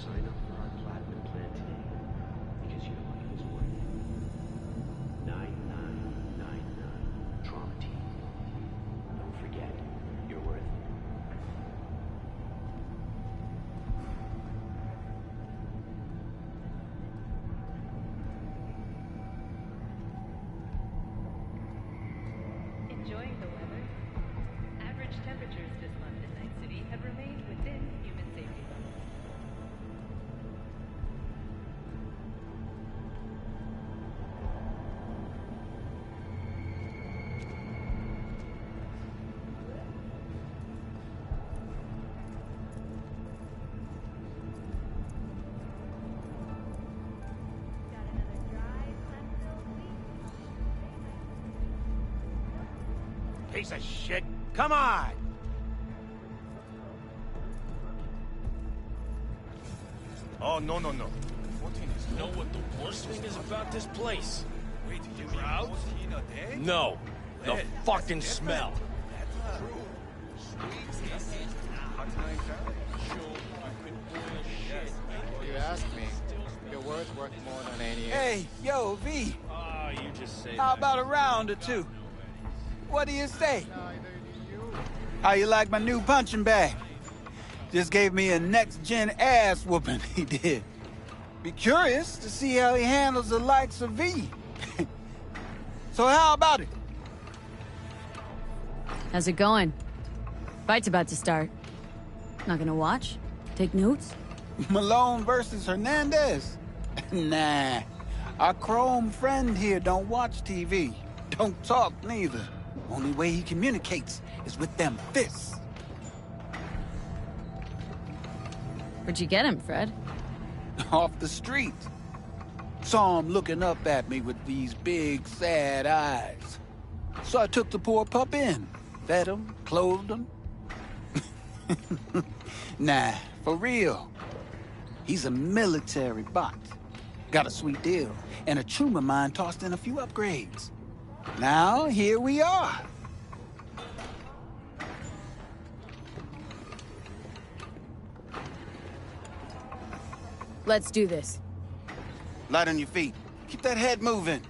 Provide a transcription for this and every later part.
sign up for our platinum plan today, because your life is worth it. 9999 Trauma Team. Don't forget, you're worth it. Enjoying the weather? Average temperatures this month in Night City have remained within human safety levels. Got another dry, fun-filled week? Piece of shit. Come on! Oh, no. Know what the worst thing is about this place? Wait, you Crowds? mean dead? No, the fucking smell. Well, you ask me. Your word's worth more than any. Hey, yo, V, Ah, you just say how that. about a round or two? What do you say? Neither do you. How you like my new punching bag? Just gave me a next-gen ass whooping, he did. Be curious to see how he handles the likes of V. So how about it? How's it going? Fight's about to start. Not gonna watch? Take notes? Malone versus Hernandez? Nah. Our chrome friend here don't watch TV. Don't talk neither. Only way he communicates is with them fists. Where'd you get him, Fred? Off the street. Saw him looking up at me with these big, sad eyes. So I took the poor pup in. Fed him, clothed him. Nah, for real. He's a military bot. Got a sweet deal, and a tumor mine tossed in a few upgrades. Now, here we are. Let's do this. Light on your feet. Keep that head moving.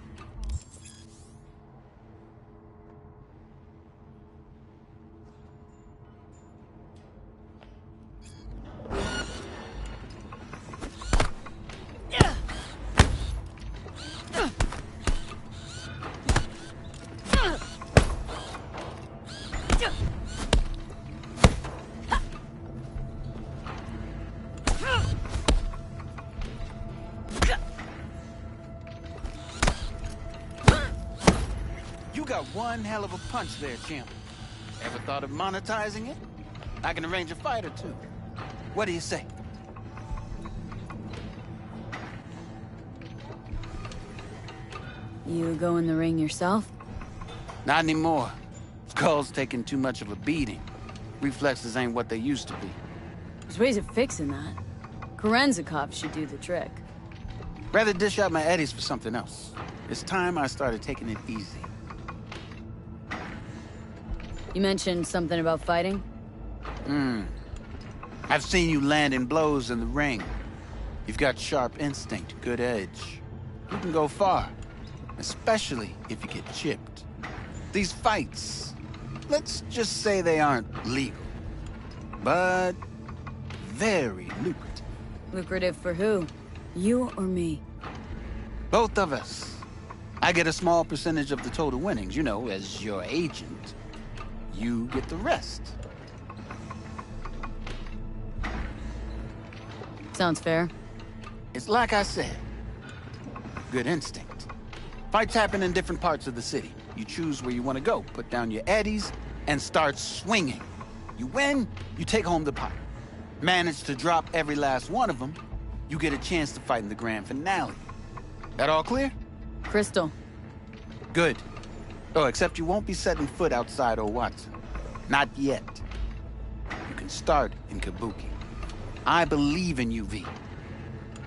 You got one hell of a punch there, champ. Ever thought of monetizing it? I can arrange a fight or two. What do you say? You go in the ring yourself? Not anymore. Skull's taking too much of a beating. Reflexes ain't what they used to be. There's ways of fixing that. Korenzikov should do the trick. Rather dish out my eddies for something else. It's time I started taking it easy. You mentioned something about fighting? I've seen you landing blows in the ring. You've got sharp instinct, good edge. You can go far, especially if you get chipped. These fights, let's just say they aren't legal, but very lucrative. Lucrative for who? You or me? Both of us. I get a small percentage of the total winnings, you know, as your agent. You get the rest. Sounds fair. It's like I said. Good instinct. Fights happen in different parts of the city. You choose where you want to go, put down your eddies, and start swinging. You win, you take home the pot. Manage to drop every last one of them, you get a chance to fight in the grand finale. That all clear? Crystal. Good. Oh, except you won't be setting foot outside Watson. Not yet. You can start in Kabuki. I believe in you, V.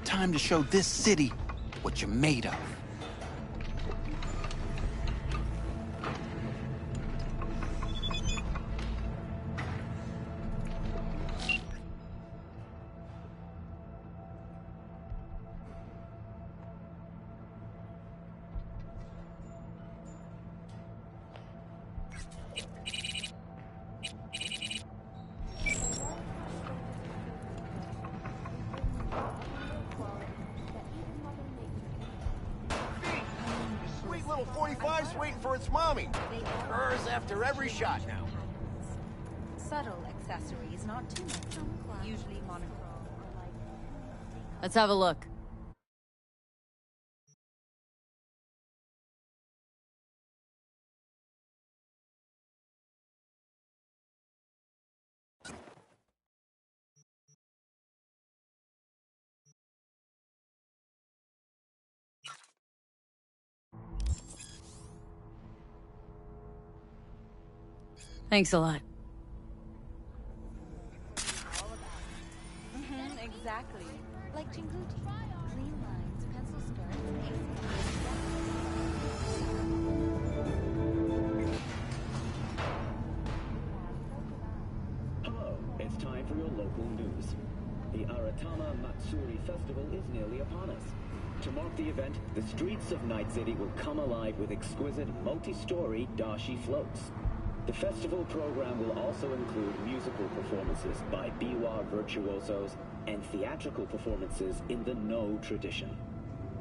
Time to show this city what you're made of. its mommy. Hers after every shot now. Subtle accessories, not too much. Usually monochrome or like... Let's have a look. Thanks a lot. Exactly. Like Chinguji. Clean lines, pencil skirts, Hello, it's time for your local news. The Aratama Matsuri Festival is nearly upon us. To mark the event, the streets of Night City will come alive with exquisite multi-story dashi floats. The festival program will also include musical performances by biwa virtuosos and theatrical performances in the No tradition.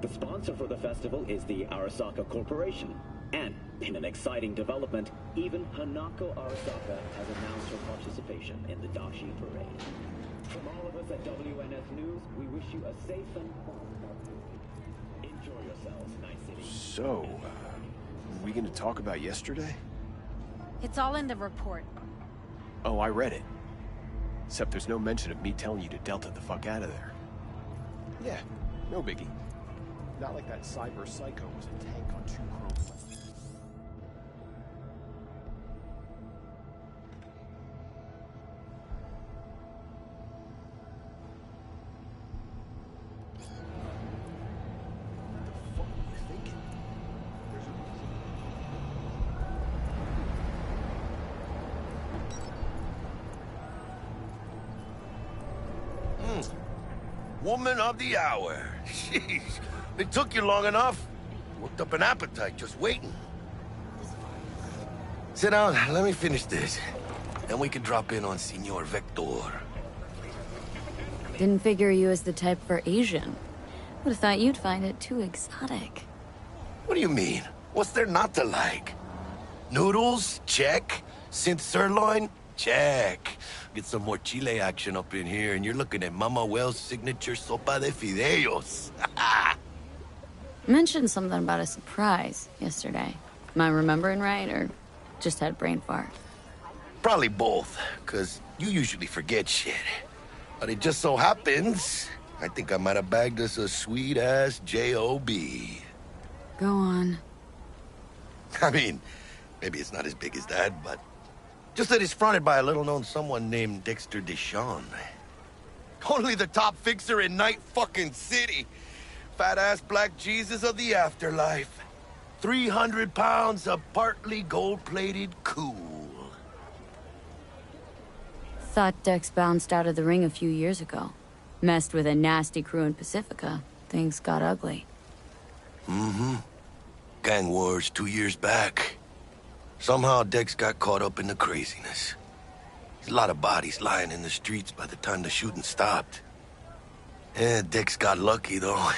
The sponsor for the festival is the Arasaka Corporation. And, in an exciting development, even Hanako Arasaka has announced her participation in the Dashi Parade. From all of us at WNS News, we wish you a safe and enjoy yourselves, Night City. So, are we gonna talk about yesterday? It's all in the report. Oh, I read it. Except there's no mention of me telling you to Delta the fuck out of there. Yeah, no biggie. Not like that cyber psycho was a tank on 2 chrome plates. What the fuck were you thinking? There's a reason. Woman of the hour. Jeez, it took you long enough. Worked up an appetite just waiting. Sit down, let me finish this. Then we can drop in on Senor Vector. Didn't figure you as the type for Asian. Would have thought you'd find it too exotic. What do you mean? What's there not to like? Noodles? Check. Synth sirloin? Check. Get some more Chile action up in here, and you're looking at Mama Wells' signature sopa de fideos. Mentioned something about a surprise yesterday. Am I remembering right, or just had brain fart? Probably both, because you usually forget shit. But it just so happens, I think I might have bagged us a sweet-ass J.O.B. Go on. I mean, maybe it's not as big as that, but... just that it's fronted by a little-known someone named Dexter Deshawn. Only the top fixer in Night fucking City. Fat-ass black Jesus of the afterlife. 300 pounds of partly gold-plated cool. Thought Dex bounced out of the ring a few years ago. Messed with a nasty crew in Pacifica. Things got ugly. Mm-hmm. Gang wars 2 years back. Somehow Dex got caught up in the craziness. There's a lot of bodies lying in the streets by the time the shooting stopped. Yeah, Dex got lucky, though.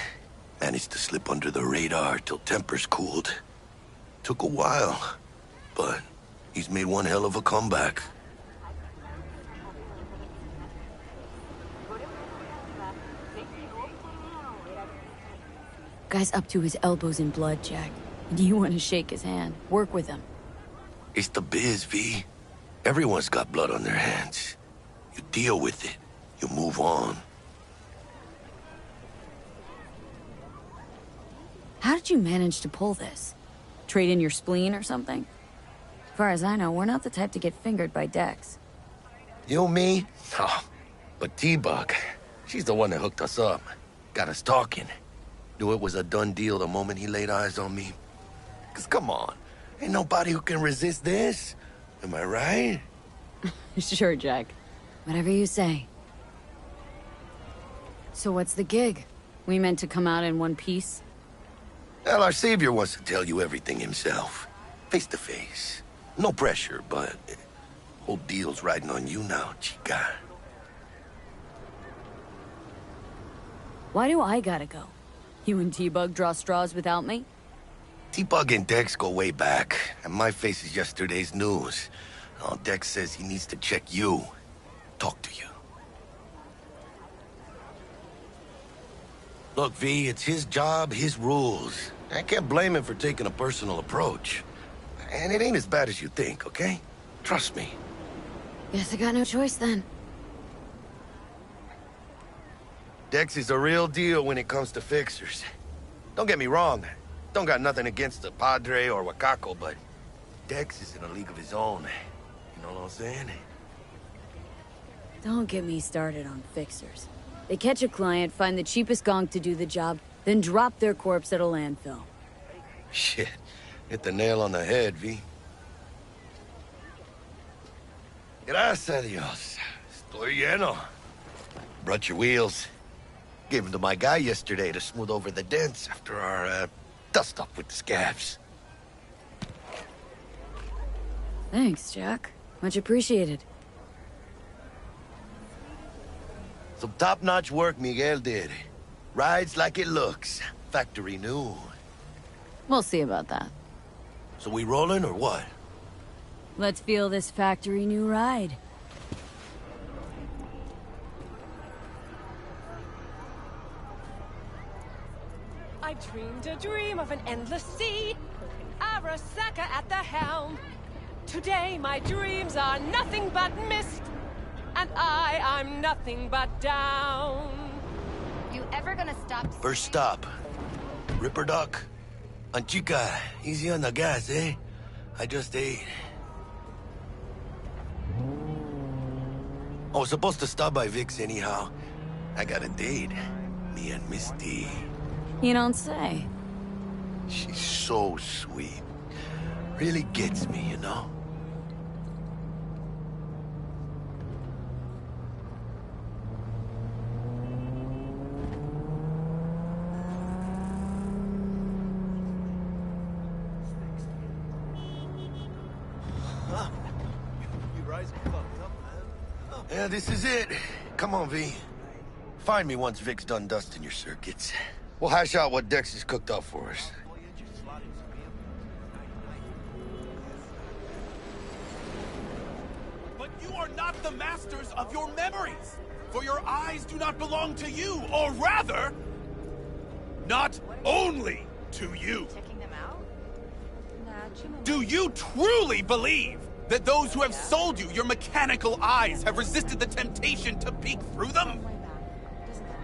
Managed to slip under the radar till tempers cooled. Took a while, but he's made one hell of a comeback. Guy's up to his elbows in blood, Jack. And you want to shake his hand. Work with him. It's the biz, V. Everyone's got blood on their hands. You deal with it. You move on. How did you manage to pull this? Trade in your spleen or something? As far as I know, we're not the type to get fingered by Dex. You, me? Oh, but T-Bug, she's the one that hooked us up. Got us talking. Knew it was a done deal the moment he laid eyes on me. 'Cause come on, ain't nobody who can resist this. Am I right? Sure, Jack. Whatever you say. So what's the gig? We meant to come out in one piece? Well, our savior wants to tell you everything himself. Face to face. No pressure, but whole deal's riding on you now, chica. Why do I gotta go? You and T-Bug draw straws without me? T-Bug and Dex go way back, and my face is yesterday's news. Oh, Dex says he needs to check you. Talk to you. Look, V, it's his job, his rules. I can't blame him for taking a personal approach. And it ain't as bad as you think, okay? Trust me. Guess I got no choice then. Dex is a real deal when it comes to fixers. Don't get me wrong. Don't got nothing against the Padre or Wakako, but Dex is in a league of his own. You know what I'm saying? Don't get me started on fixers. They catch a client, find the cheapest gonk to do the job, then drop their corpse at a landfill. Shit. Hit the nail on the head, V. Gracias a Dios. Estoy lleno. Brought your wheels. Gave them to my guy yesterday to smooth over the dents after our, dust-up with the scabs. Thanks, Jack. Much appreciated. Some top-notch work Miguel did. Rides like it looks. Factory new. We'll see about that. So we rolling or what? Let's feel this factory new ride. I dreamed a dream of an endless sea, Arasaka at the helm. Today my dreams are nothing but mist, and I'm nothing but down. You ever gonna stop? First stop. Ripper Duck. Chica, easy on the gas, eh? I just ate. I was supposed to stop by Vic's anyhow. I got a date. Me and Misty. You don't say. She's so sweet. Really gets me, you know? Yeah, this is it. Come on, V. Find me once Vic's done dusting your circuits. We'll hash out what Dex has cooked up for us. But you are not the masters of your memories, for your eyes do not belong to you, or rather, not only to you. Checking them out? Do you truly believe that those who have sold you your mechanical eyes have resisted the temptation to peek through them?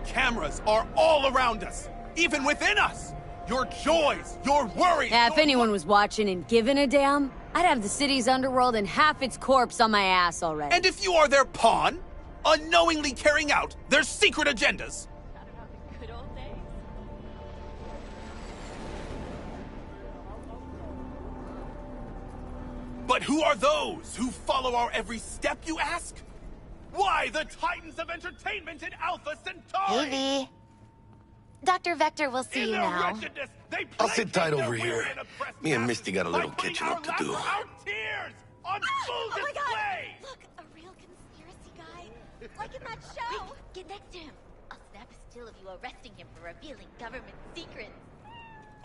Cameras are all around us, even within us. Your joys, your worries. Yeah, if anyone was watching and giving a damn, I'd have the city's underworld and half its corpse on my ass already. And if you are their pawn, unknowingly carrying out their secret agendas. Good old days. But who are those who follow our every step, you ask? Why, the titans of entertainment in Alpha Centauri! Hey, V. Dr. Vector will see In you their now. wretchedness, they I'll sit tight placate over their here. will and oppress Me and masses Misty got a little by putting catching our up to laughter, do. Our tears on full Oh my display! God! Look, a real conspiracy guy. Like in that show. Quick, get next to him. I'll snap a still of you arresting him for revealing government secrets.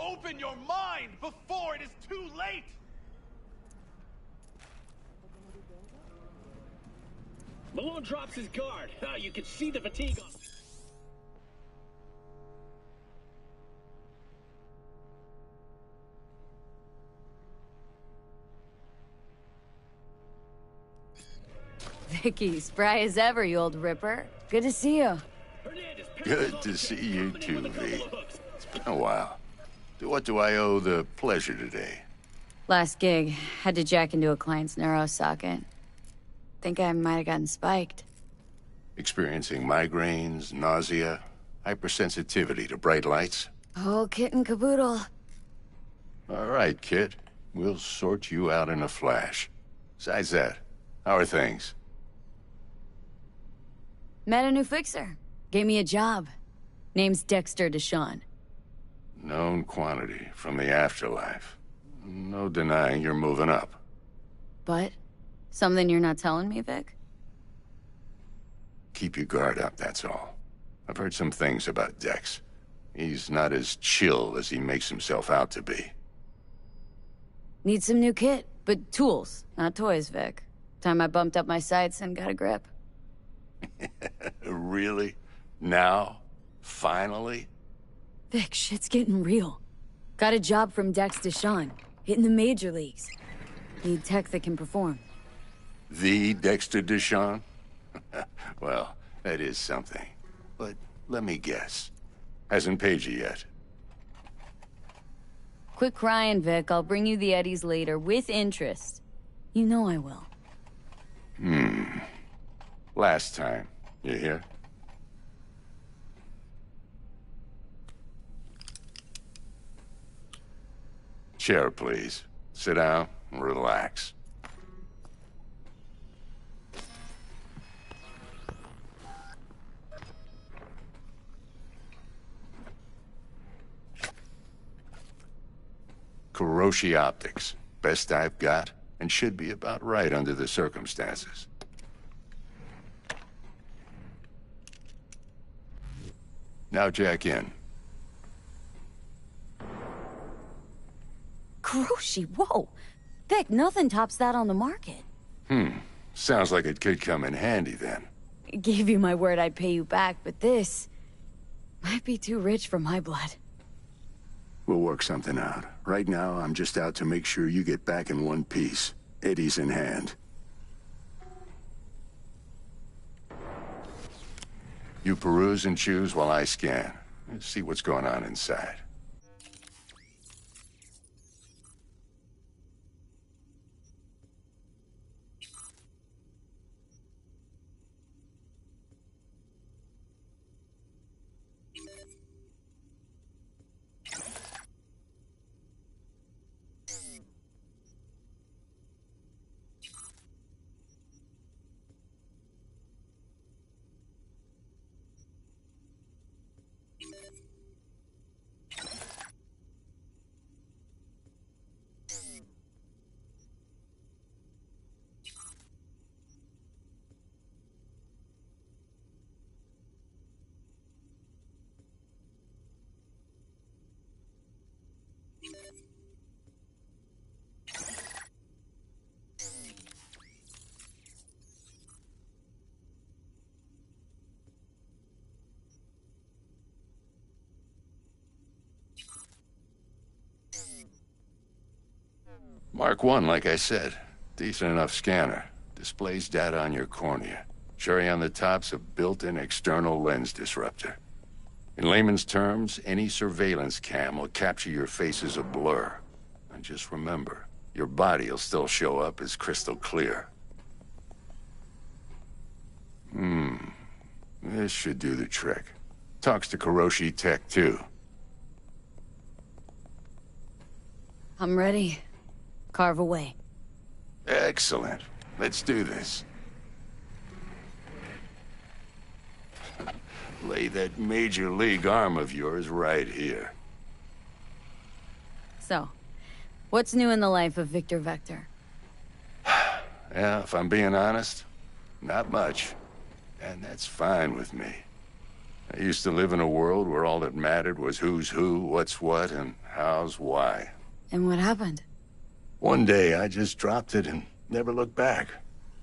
Open your mind before it is too late! Malone drops his guard. Ah, you can see the fatigue on. Vicky, spry as ever, you old ripper. Good to see you. Good to see you too, V. It's been a while. To what do I owe the pleasure today? Last gig, had to jack into a client's neuro socket. Think I might have gotten spiked. Experiencing migraines, nausea, hypersensitivity to bright lights? Oh, kit and caboodle. All right, kid. We'll sort you out in a flash. Besides that, how are things? Met a new fixer. Gave me a job. Name's Dexter Deshawn. Known quantity from the afterlife. No denying you're moving up. But? Something you're not telling me, Vic? Keep your guard up, that's all. I've heard some things about Dex. He's not as chill as he makes himself out to be. Need some new kit, but tools, not toys, Vic. Time I bumped up my sights and got a grip. Really? Now? Finally? Vic, shit's getting real. Got a job from Dex Deshawn, hitting the major leagues. Need tech that can perform. The Dexter Deshawn? Well, that is something. But let me guess. Hasn't paid you yet. Quit crying, Vic. I'll bring you the eddies later, with interest. You know I will. Last time. You hear? Chair, please. Sit down and relax. Kuroshi Optics. Best I've got, and should be about right under the circumstances. Now jack in. Kuroshi, whoa! Vic, nothing tops that on the market. Sounds like it could come in handy then. Gave you my word I'd pay you back, but this might be too rich for my blood. We'll work something out. Right now, I'm just out to make sure you get back in one piece. Eddie's in hand. You peruse and choose while I scan. Let's see what's going on inside. Mark 1, like I said. Decent enough scanner. Displays data on your cornea. Cherry on the top's a built-in external lens disruptor. In layman's terms, any surveillance cam will capture your face as a blur. And just remember, your body will still show up as crystal clear. This should do the trick. Talks to Kuroshi Tech, too. I'm ready. Carve away. Excellent. Let's do this. Lay that major league arm of yours right here. So, what's new in the life of Victor Vector? Yeah, if I'm being honest, not much. And that's fine with me. I used to live in a world where all that mattered was who's who, what's what, and how's why. And what happened? One day, I just dropped it and never looked back.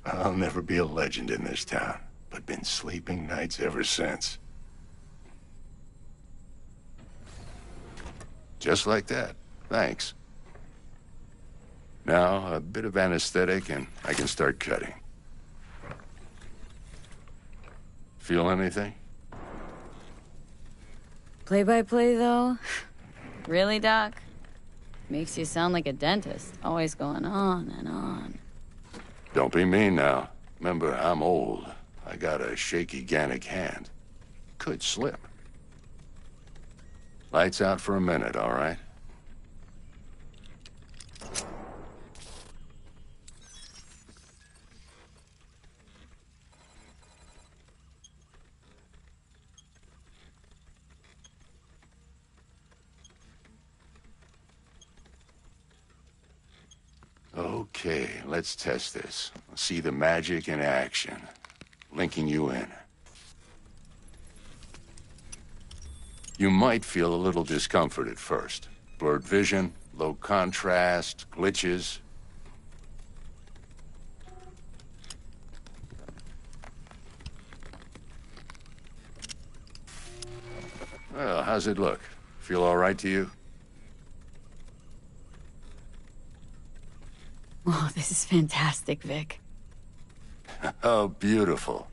I'll never be a legend in this town, but been sleeping nights ever since. Just like that. Thanks. Now, a bit of anesthetic and I can start cutting. Feel anything? Play-by-play, though? Really, Doc? Makes you sound like a dentist, always going on and on. Don't be mean now. Remember, I'm old. I got a shaky Gannic hand. Could slip. Lights out for a minute, all right? Okay, let's test this. See the magic in action. Linking you in. You might feel a little discomfort at first. Blurred vision, Low contrast, glitches. Well, how's it look? Feel all right to you? Oh, this is fantastic, Vic. Oh, beautiful.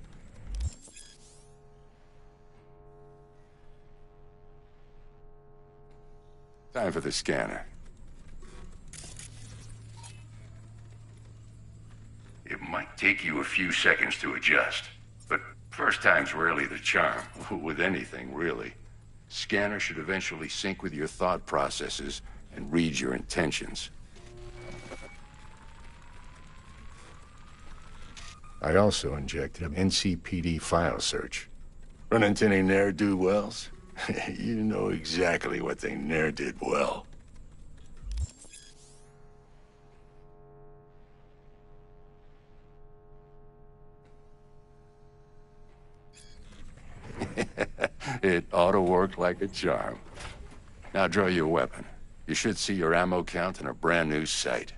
Time for the scanner. It might take you a few seconds to adjust, but first time's rarely the charm, with anything, really. Scanner should eventually sync with your thought processes and read your intentions. I also injected an NCPD file search. Run into any ne'er-do-wells? You know exactly what they ne'er did well. It ought to work like a charm. Now draw your weapon. You should see your ammo count in a brand new sight.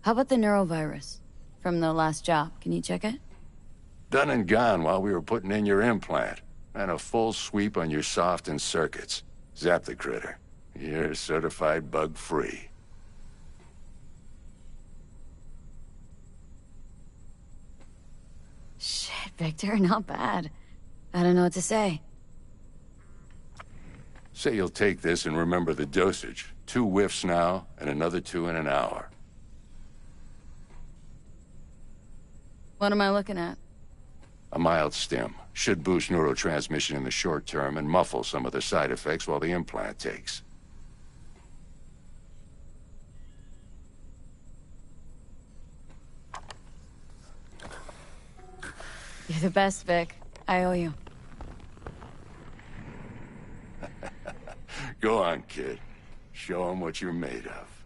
How about the neurovirus? From the last job, can you check it? Done and gone while we were putting in your implant. And a full sweep on your soft and circuits. Zap the critter. You're certified bug-free. Shit, Victor, not bad. I don't know what to say. Say you'll take this and remember the dosage. 2 whiffs now, and another 2 in an hour. What am I looking at? A mild stim. Should boost neurotransmission in the short term and muffle some of the side effects while the implant takes. You're the best, Vic. I owe you. Go on, kid. Show 'em what you're made of.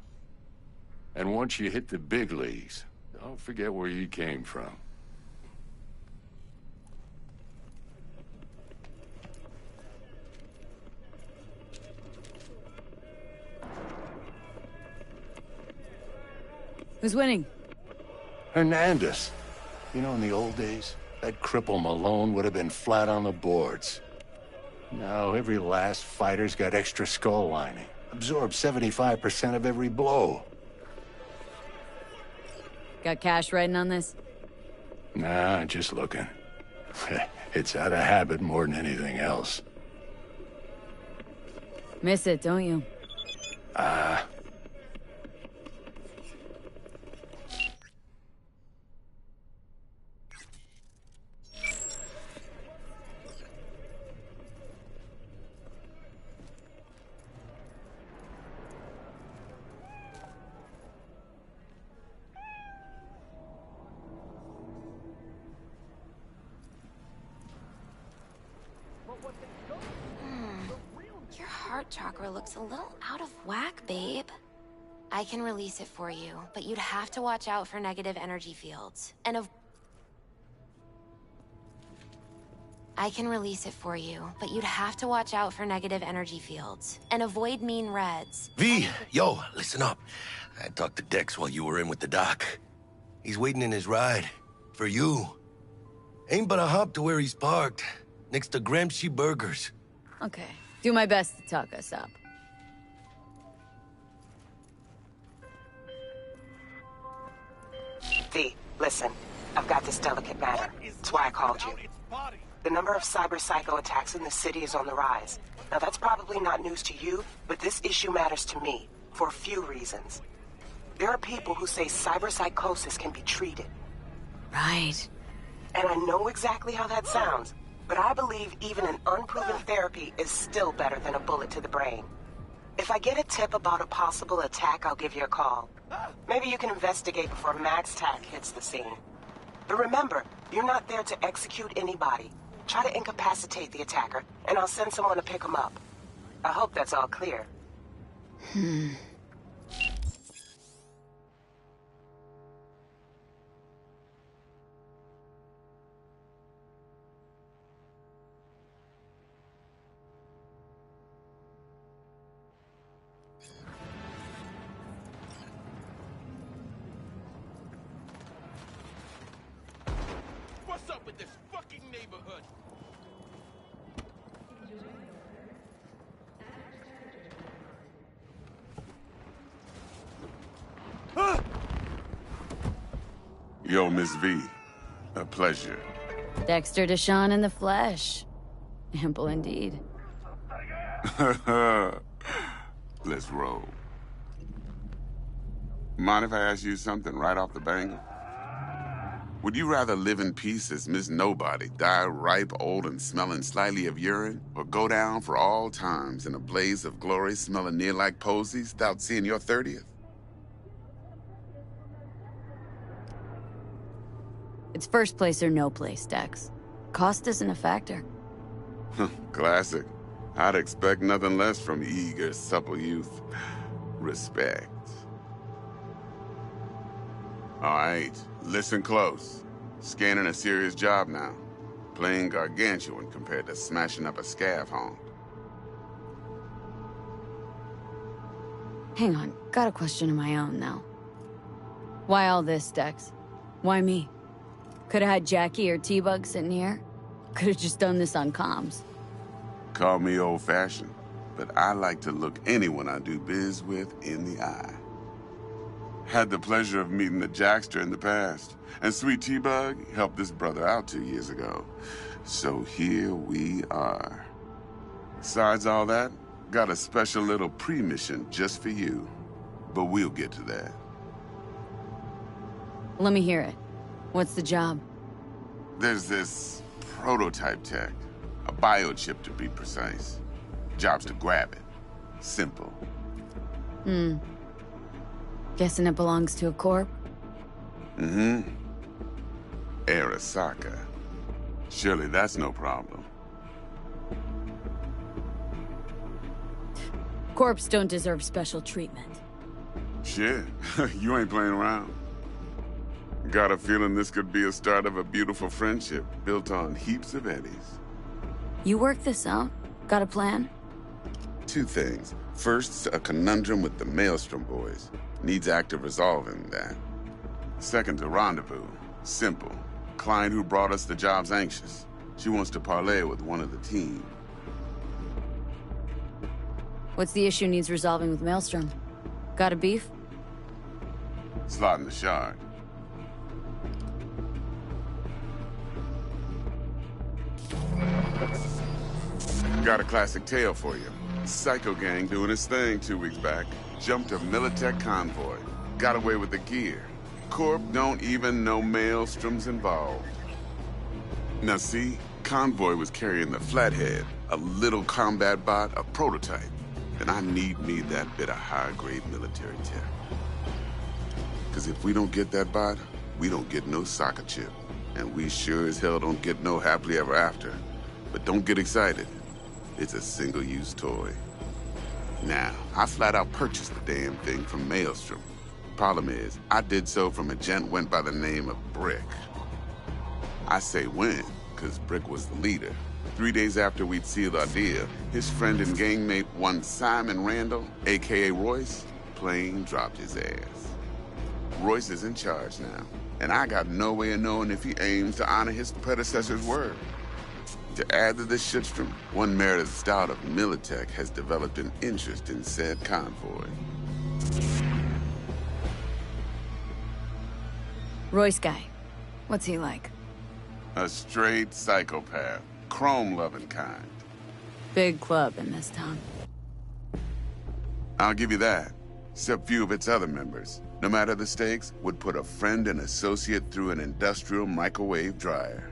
And once you hit the big leagues, don't forget where you came from. Who's winning? Hernandez. You know, in the old days, that cripple Malone would have been flat on the boards. Now, every last fighter's got extra skull lining. Absorbs 75% of every blow. Got cash riding on this? Nah, just looking. It's out of habit more than anything else. Miss it, don't you? Your heart chakra looks a little out of whack, babe. I can release it for you, but you'd have to watch out for negative energy fields. I can release it for you, but you'd have to watch out for negative energy fields. And avoid mean reds. V, yo, listen up. I talked to Dex while you were in with the doc. He's waiting in his ride. For you. Ain't but a hop to where he's parked. Next to Gramsci Burgers. Okay. Do my best to talk us up. V, listen. I've got this delicate matter. That's why I called you. The number of cyber-psycho attacks in the city is on the rise. Now, that's probably not news to you, but this issue matters to me, for a few reasons. There are people who say cyberpsychosis can be treated. Right. And I know exactly how that sounds, but I believe even an unproven therapy is still better than a bullet to the brain. If I get a tip about a possible attack, I'll give you a call. Maybe you can investigate before Max Tack hits the scene. But remember, you're not there to execute anybody. Try to incapacitate the attacker, and I'll send someone to pick him up. I hope that's all clear. What's up with this fucking neighborhood? Yo, Miss V. A pleasure. Dexter Deshawn in the flesh. Ample indeed. Let's roll. Mind if I ask you something right off the bang? Would you rather live in peace as Miss Nobody, die ripe, old, and smelling slightly of urine, or go down for all times in a blaze of glory smelling near like posies without seeing your 30th? It's first place or no place, Dex. Cost isn't a factor. Classic. I'd expect nothing less from eager, supple youth. Respect. All right, listen close. Scanning a serious job now. Playing gargantuan compared to smashing up a scav haunt. Hang on, got a question of my own now. Why all this, Dex? Why me? Could've had Jackie or T-Bug sitting here. Could've just done this on comms. Call me old-fashioned, but I like to look anyone I do biz with in the eye. Had the pleasure of meeting the Jackster in the past, and Sweet T-Bug helped this brother out 2 years ago. So here we are. Besides all that, got a special little pre-mission just for you. But we'll get to that. Let me hear it. What's the job? There's this prototype tech. A biochip, to be precise. Job's to grab it. Simple. Guessing it belongs to a corp? Mm-hmm. Arasaka. Surely that's no problem. Corps don't deserve special treatment. Shit, you ain't playing around. Got a feeling this could be a start of a beautiful friendship built on heaps of eddies. You work this out? Got a plan? Two things. First, a conundrum with the Maelstrom boys. Needs active resolving that. Second, a rendezvous. Simple. Client who brought us the job's anxious. She wants to parlay with one of the team. What's the issue needs resolving with Maelstrom? Got a beef? Slot in the shard. Got a classic tale for you. Psycho gang doing his thing 2 weeks back. Jumped a Militech convoy. Got away with the gear. Corp don't even know Maelstrom's involved. Now see, convoy was carrying the Flathead, a little combat bot, a prototype. And I need me that bit of high-grade military tech. Because if we don't get that bot, we don't get no soccer chip. And we sure as hell don't get no happily ever after. But don't get excited. It's a single-use toy. Now, I flat out purchased the damn thing from Maelstrom. Problem is, I did so from a gent went by the name of Brick. I say when, because Brick was the leader. 3 days after we'd sealed our deal, his friend and gangmate, one Simon Randall, a.k.a. Royce, plain dropped his ass. Royce is in charge now, and I got no way of knowing if he aims to honor his predecessor's word. To add to this shitstorm, one merited stout of Militech has developed an interest in said convoy. Royce guy. What's he like? A straight psychopath. Chrome-loving kind. Big club in this town. I'll give you that. Except few of its other members, no matter the stakes, would put a friend and associate through an industrial microwave dryer.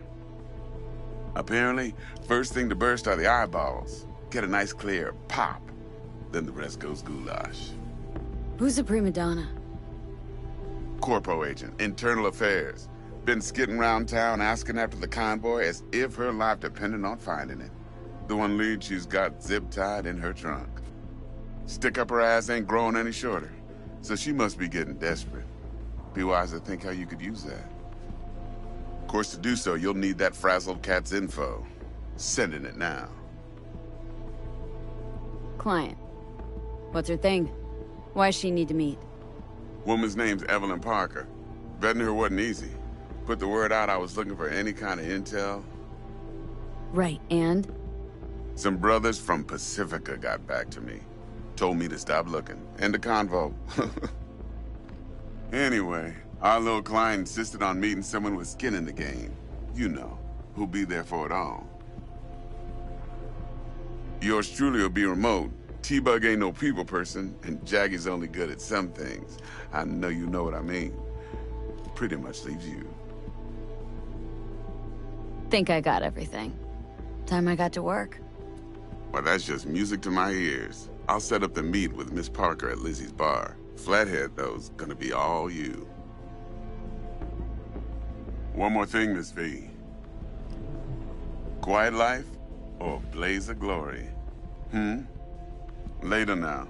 Apparently, first thing to burst are the eyeballs. Get a nice clear pop. Then the rest goes goulash. Who's a prima donna? Corpo agent, internal affairs. Been skidding around town asking after the convoy as if her life depended on finding it. The one lead she's got zip-tied in her trunk. Stick up her ass ain't growing any shorter, so she must be getting desperate. Be wise to think how you could use that. Of course, to do so, you'll need that frazzled cat's info. Sending it now. Client. What's her thing? Why's she need to meet? Woman's name's Evelyn Parker. Vetting her wasn't easy. Put the word out I was looking for any kind of intel. Right, and? Some brothers from Pacifica got back to me. Told me to stop looking. End of convo. Anyway, our little client insisted on meeting someone with skin in the game. You know, who'll be there for it all. Yours truly will be remote. T-Bug ain't no people person, and Jaggy's only good at some things. I know you know what I mean. Pretty much leaves you. Think I got everything. Time I got to work. Well, that's just music to my ears. I'll set up the meet with Miss Parker at Lizzie's bar. Flathead, though's gonna be all you. One more thing, Miss V. Quiet life or blaze of glory? Later now.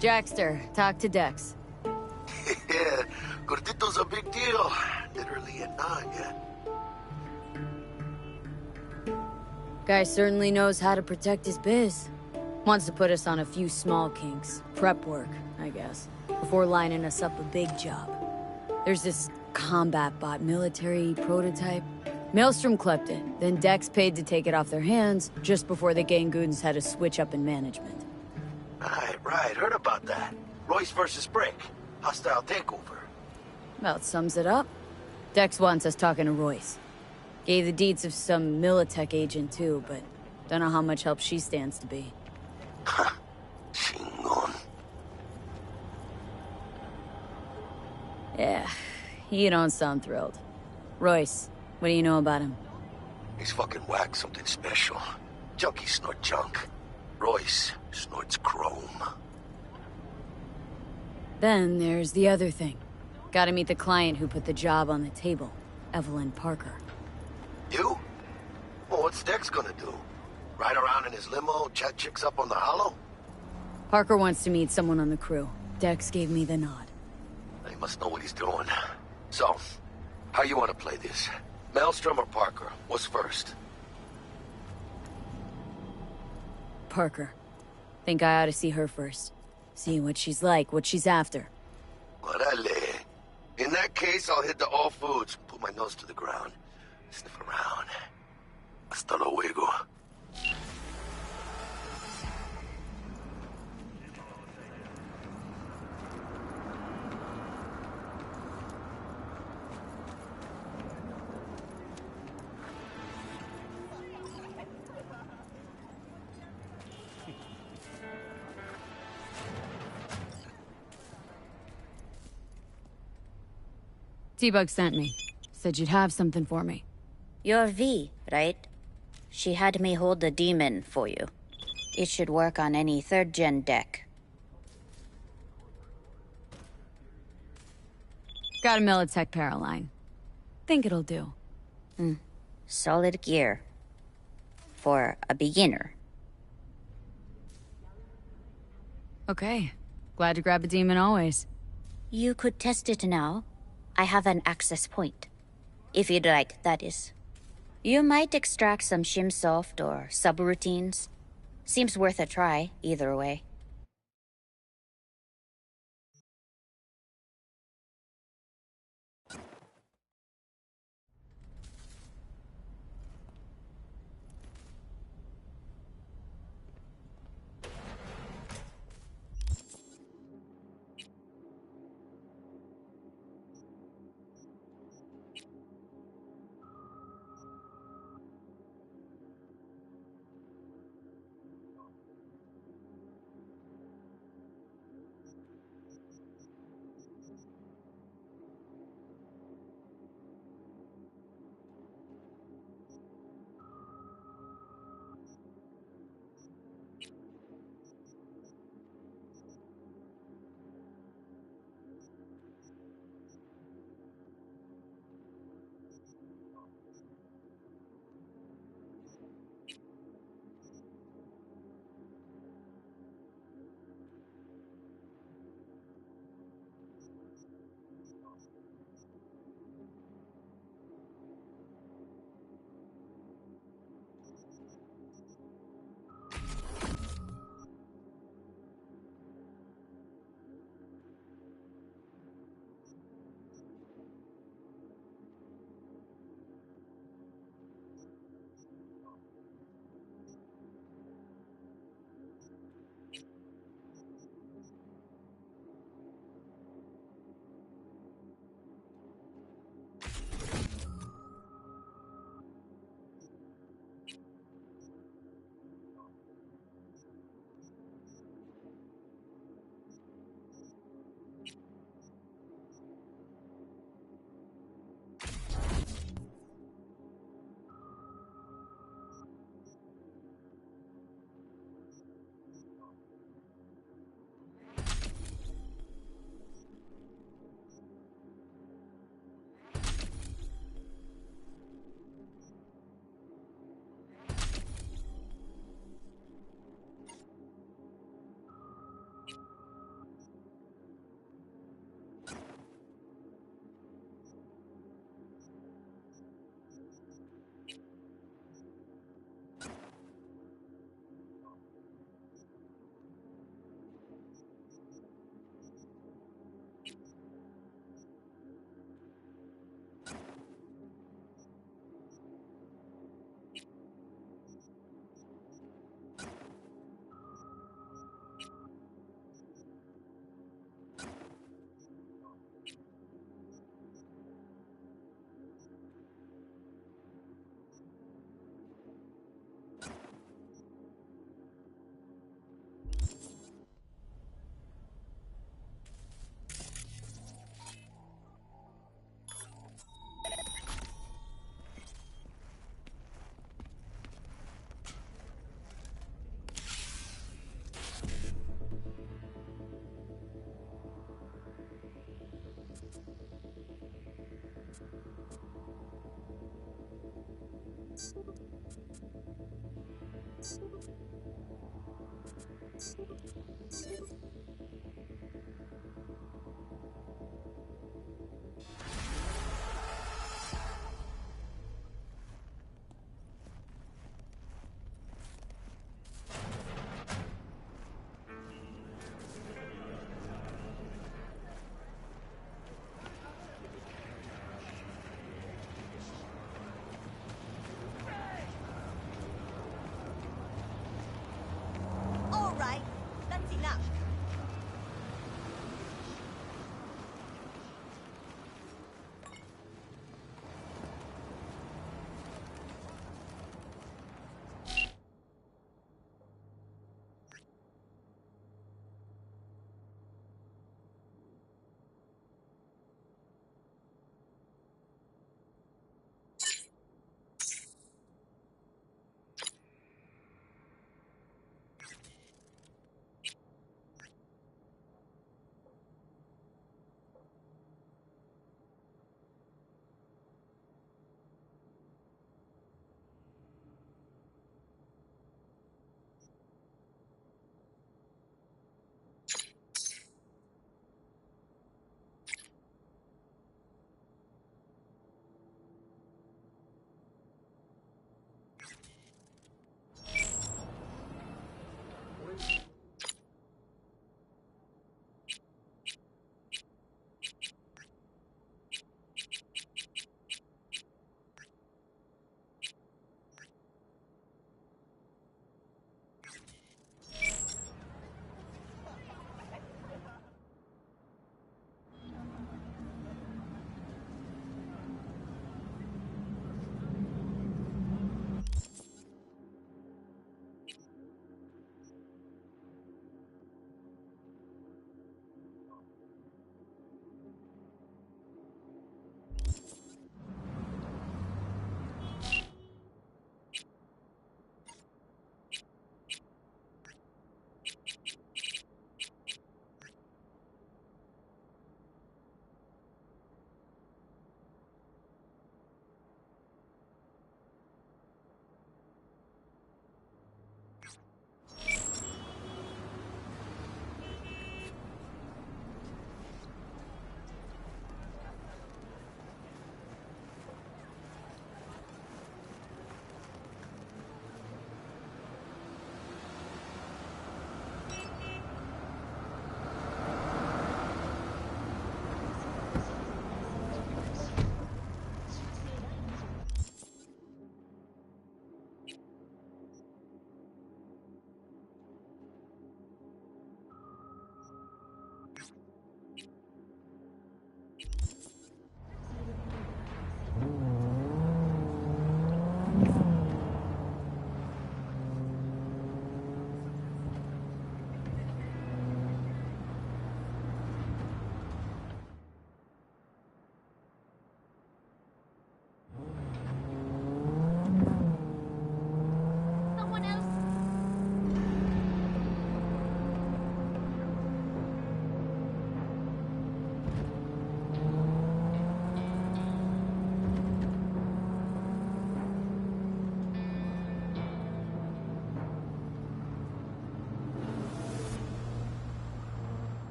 Jackster, talk to Dex. Yeah, Gordito's a big deal. Literally a nugget. Guy certainly knows how to protect his biz. Wants to put us on a few small kinks. Prep work, I guess. Before lining us up a big job. There's this combat bot military prototype. Maelstrom clept it, then Dex paid to take it off their hands just before the Gangoons had a switch up in management. Right, heard about that. Royce versus Brick. Hostile takeover. About sums it up. Dex wants us talking to Royce. Gave the deeds of some Militech agent too, but don't know how much help she stands to be. Chingon. Yeah, you don't sound thrilled. Royce, what do you know about him? He's fucking whack, something special. Junkies snort junk. Royce snorts chrome. Then there's the other thing. Gotta meet the client who put the job on the table, Evelyn Parker. You? Well, what's Dex gonna do? Ride around in his limo, chat chicks up on the hollow? Parker wants to meet someone on the crew. Dex gave me the nod. He must know what he's doing. So, how you want to play this? Maelstrom or Parker? What's first? Parker. Think I ought to see her first. See what she's like, what she's after. Orale. In that case, I'll hit the all foods, put my nose to the ground, sniff around. Hasta luego. T-Bug sent me. Said you'd have something for me. You're V, right? She had me hold the demon for you. It should work on any third-gen deck. Got a Militech Paraline. Think it'll do. Solid gear. For a beginner. Okay. Glad to grab a demon always. You could test it now. I have an access point. If you'd like, that is. You might extract some shimsoft or subroutines. Seems worth a try, either way.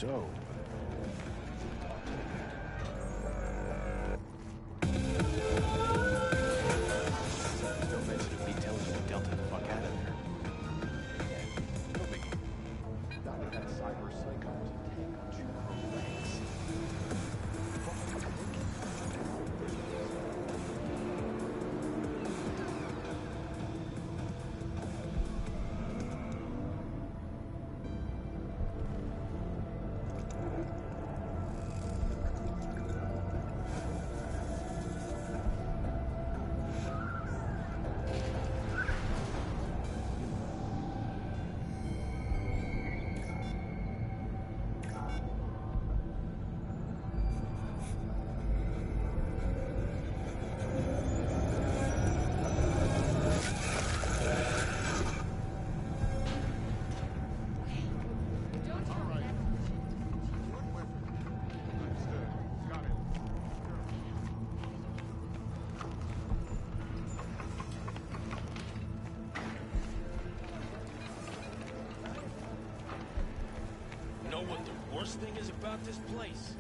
So... no mention of me telling you to Delta the fuck out of there. Yeah, no biggie. Not like that cyber psycho was a tank on two chrome legs. Know what the worst thing is about this place?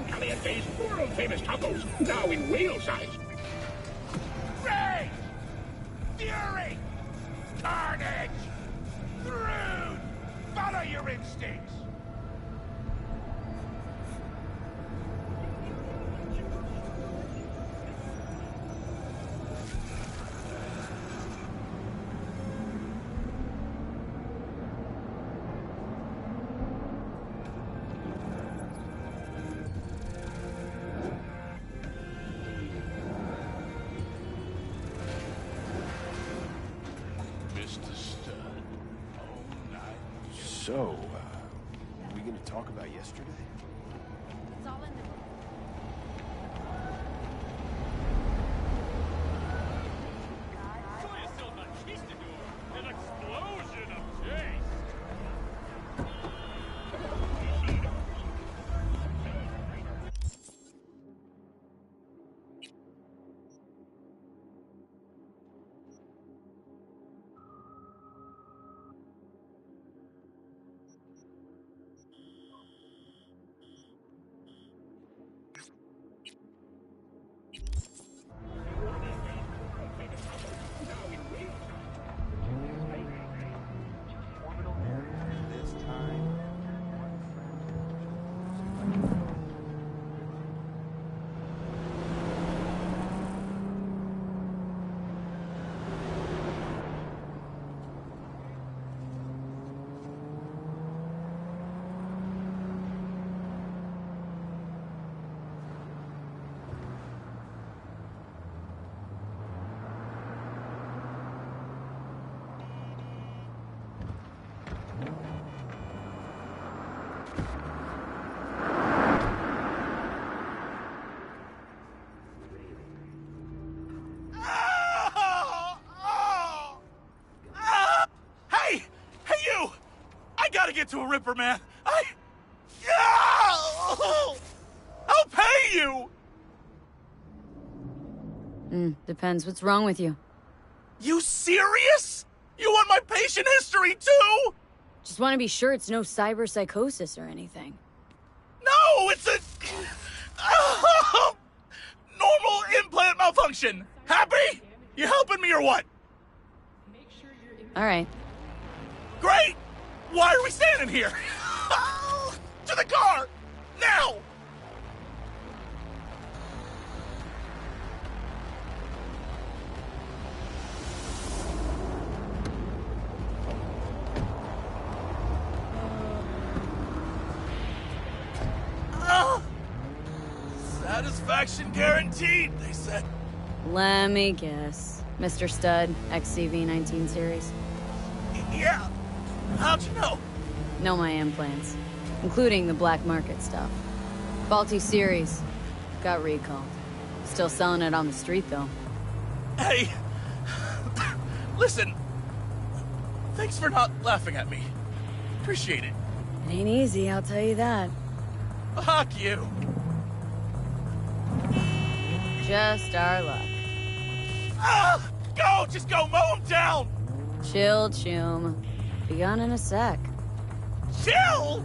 Caliente's world-famous tacos, now in whale size. Rage! Fury! Carnage! Rude! Follow your instincts! So, we gonna talk about yesterday? It's all in the book. Soy a silver conquistador, an explosion of taste! Get to a Ripper, man. I'll pay you. Depends what's wrong with you. You serious? You want my patient history, too? Just want to be sure it's no cyber psychosis or anything. No, it's a... normal implant malfunction. Happy? You helping me or what? All right. Great! Why are we standing here? To the car! Now! Satisfaction guaranteed, they said. Let me guess. Mr. Stud, XCV-19 series. Yeah. How'd you know? Know my implants, including the black market stuff. Faulty series. Got recalled. Still selling it on the street, though. Hey, listen. Thanks for not laughing at me. Appreciate it. It ain't easy, I'll tell you that. Fuck you. Just our luck. Go! Just go! Mow him down! Chill, Chum. Be gone in a sec. Chill?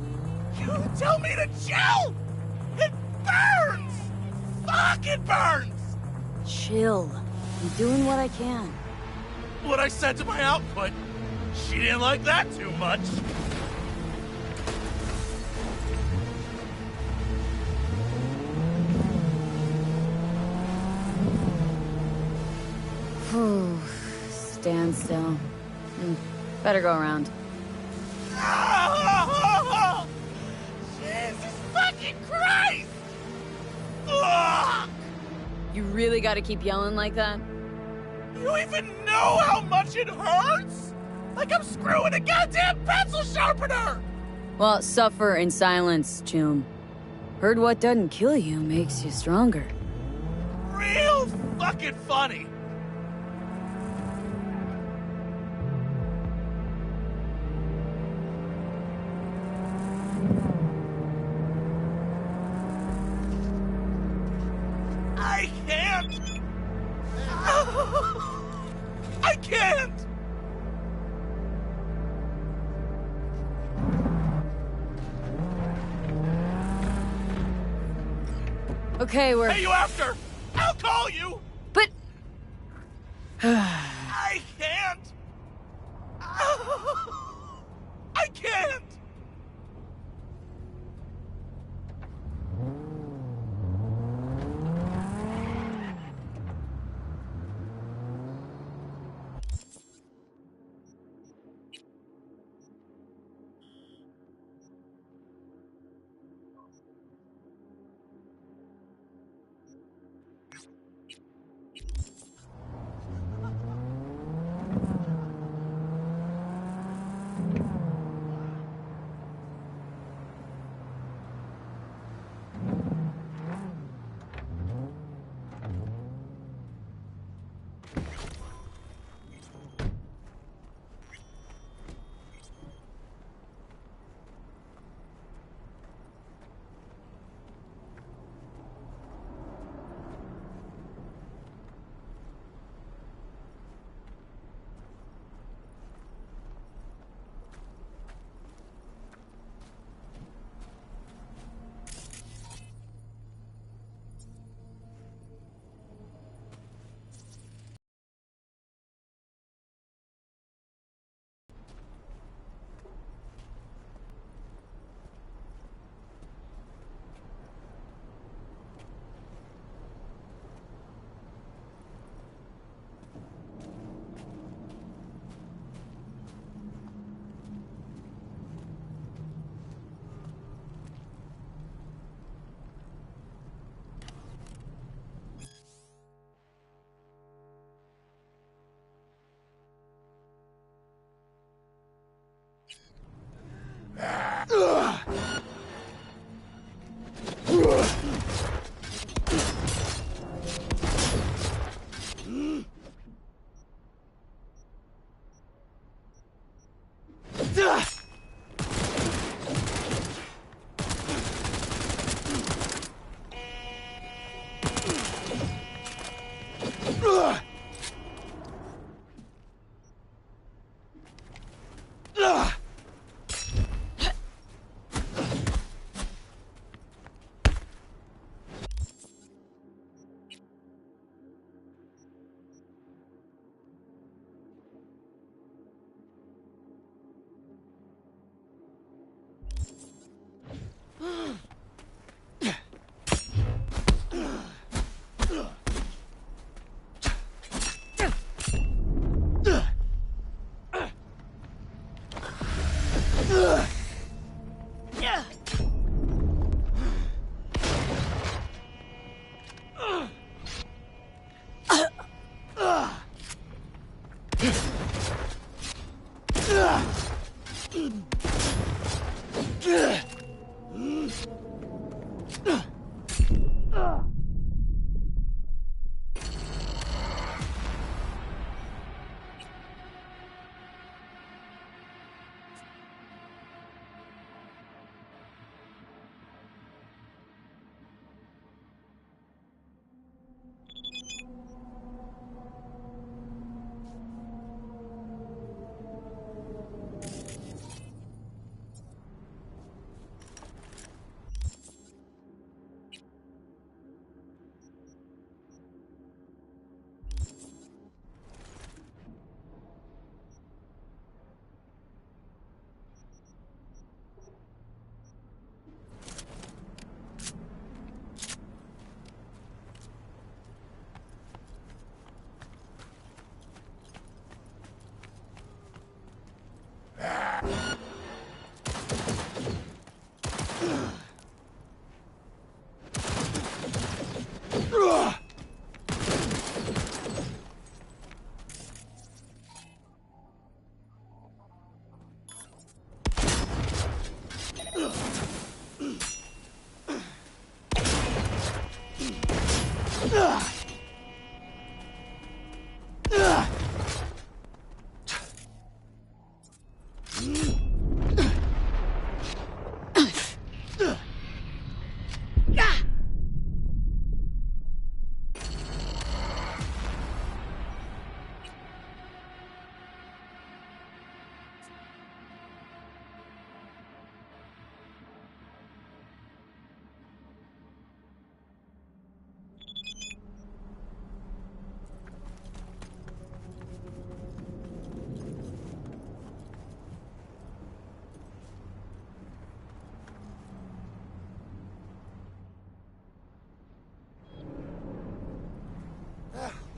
You tell me to chill? It burns! Fuck, it burns! Chill. I'm doing what I can. What I said to my output, she didn't like that too much. Whew. Stand still. Better go around. Jesus fucking Christ! Ugh! You really gotta keep yelling like that? You even know how much it hurts? Like I'm screwing a goddamn pencil sharpener! Well, suffer in silence, Chum. Heard what doesn't kill you makes you stronger. Real fucking funny. I can't! I can't! Okay, we're... Hey, you after? I'll call you! But... I can't! I can't!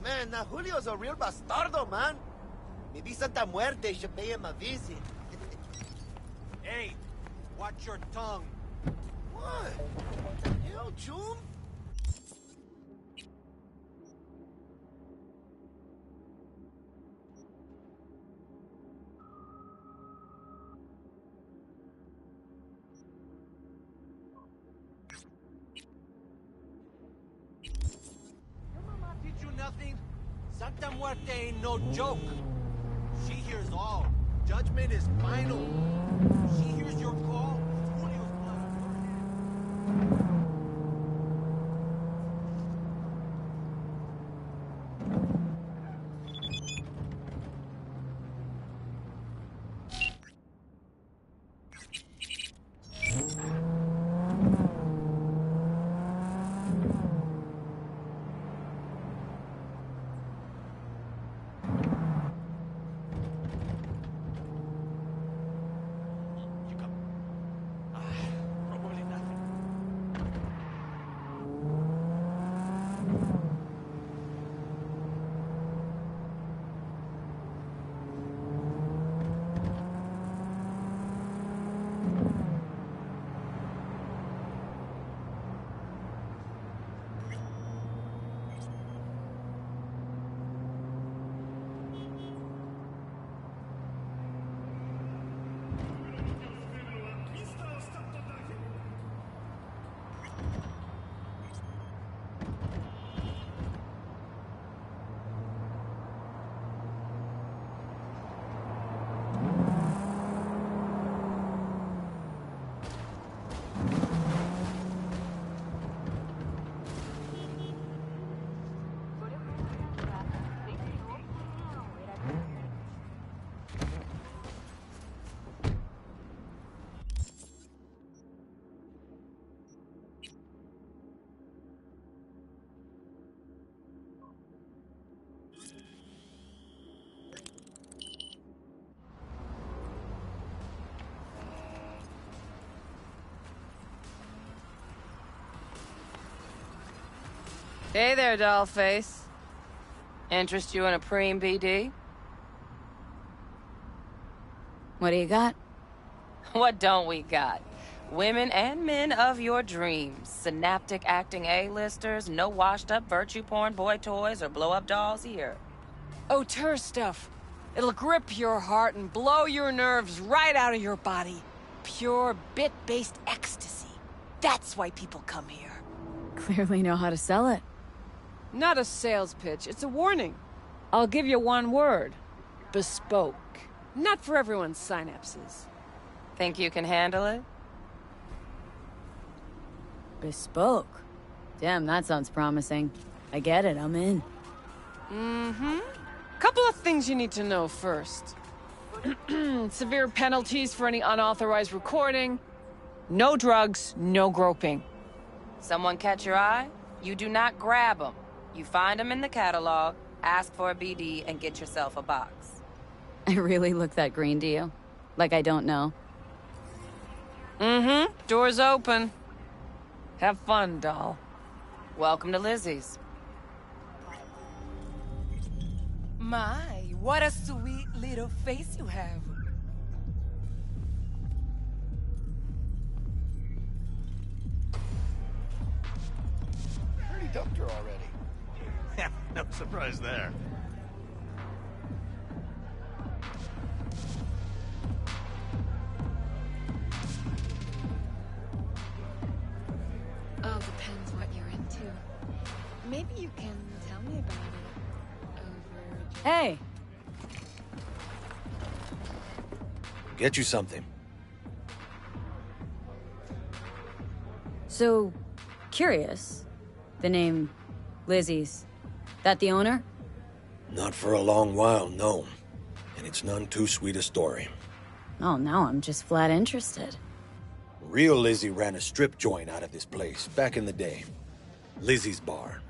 Man, now Julio's a real bastardo, man. Maybe Santa Muerte should pay him a visit. Hey, watch your tongue. What? The hell, June? Your mama teach you nothing? Santa Muerte ain't no joke. She hears all. Judgment is final. She hears your call. Julio's blood on your hands. Hey there, dollface. Interest you in a preem BD? What do you got? What don't we got? Women and men of your dreams. Synaptic acting A-listers, no washed-up virtue porn boy toys or blow-up dolls here. Auteur stuff. It'll grip your heart and blow your nerves right out of your body. Pure bit-based ecstasy. That's why people come here. Clearly know how to sell it. Not a sales pitch, it's a warning. I'll give you one word. Bespoke. Not for everyone's synapses. Think you can handle it? Bespoke? Damn, that sounds promising. I get it, I'm in. Mm-hmm. Couple of things you need to know first. Severe penalties for any unauthorized recording. No drugs, no groping. Someone catch your eye? You do not grab them. You find them in the catalog, ask for a BD, and get yourself a box. I really look that green to you? Like I don't know? Mm-hmm. Door's open. Have fun, doll. Welcome to Lizzie's. My, what a sweet little face you have. Already dumped her already. Yeah, no surprise there. All depends what you're into. Maybe you can tell me about it over... Hey! Get you something. So, curious. The name Lizzie's. That the owner? Not for a long while, no. And it's none too sweet a story. Oh, now I'm just flat interested. Real Lizzie ran a strip joint out of this place back in the day. Lizzie's Bar.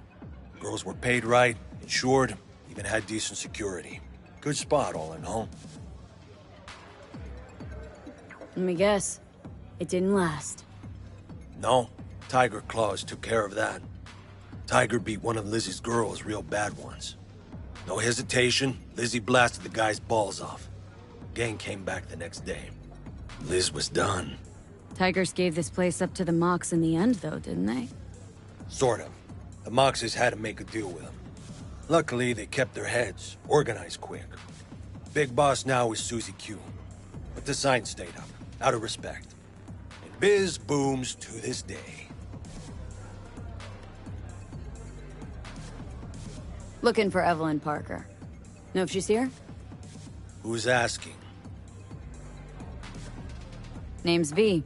Girls were paid right, insured, even had decent security. Good spot, all in all. Let me guess. It didn't last. No, Tiger Claws took care of that. Tiger beat one of Lizzie's girls real bad once. No hesitation, Lizzie blasted the guy's balls off. Gang came back the next day. Liz was done. Tigers gave this place up to the Mox in the end, though, didn't they? Sort of. The Moxes had to make a deal with them. Luckily, they kept their heads, organized quick. Big boss now is Susie Q. But the sign stayed up, out of respect. And biz booms to this day. Looking for Evelyn Parker. Know if she's here? Who's asking? Name's V.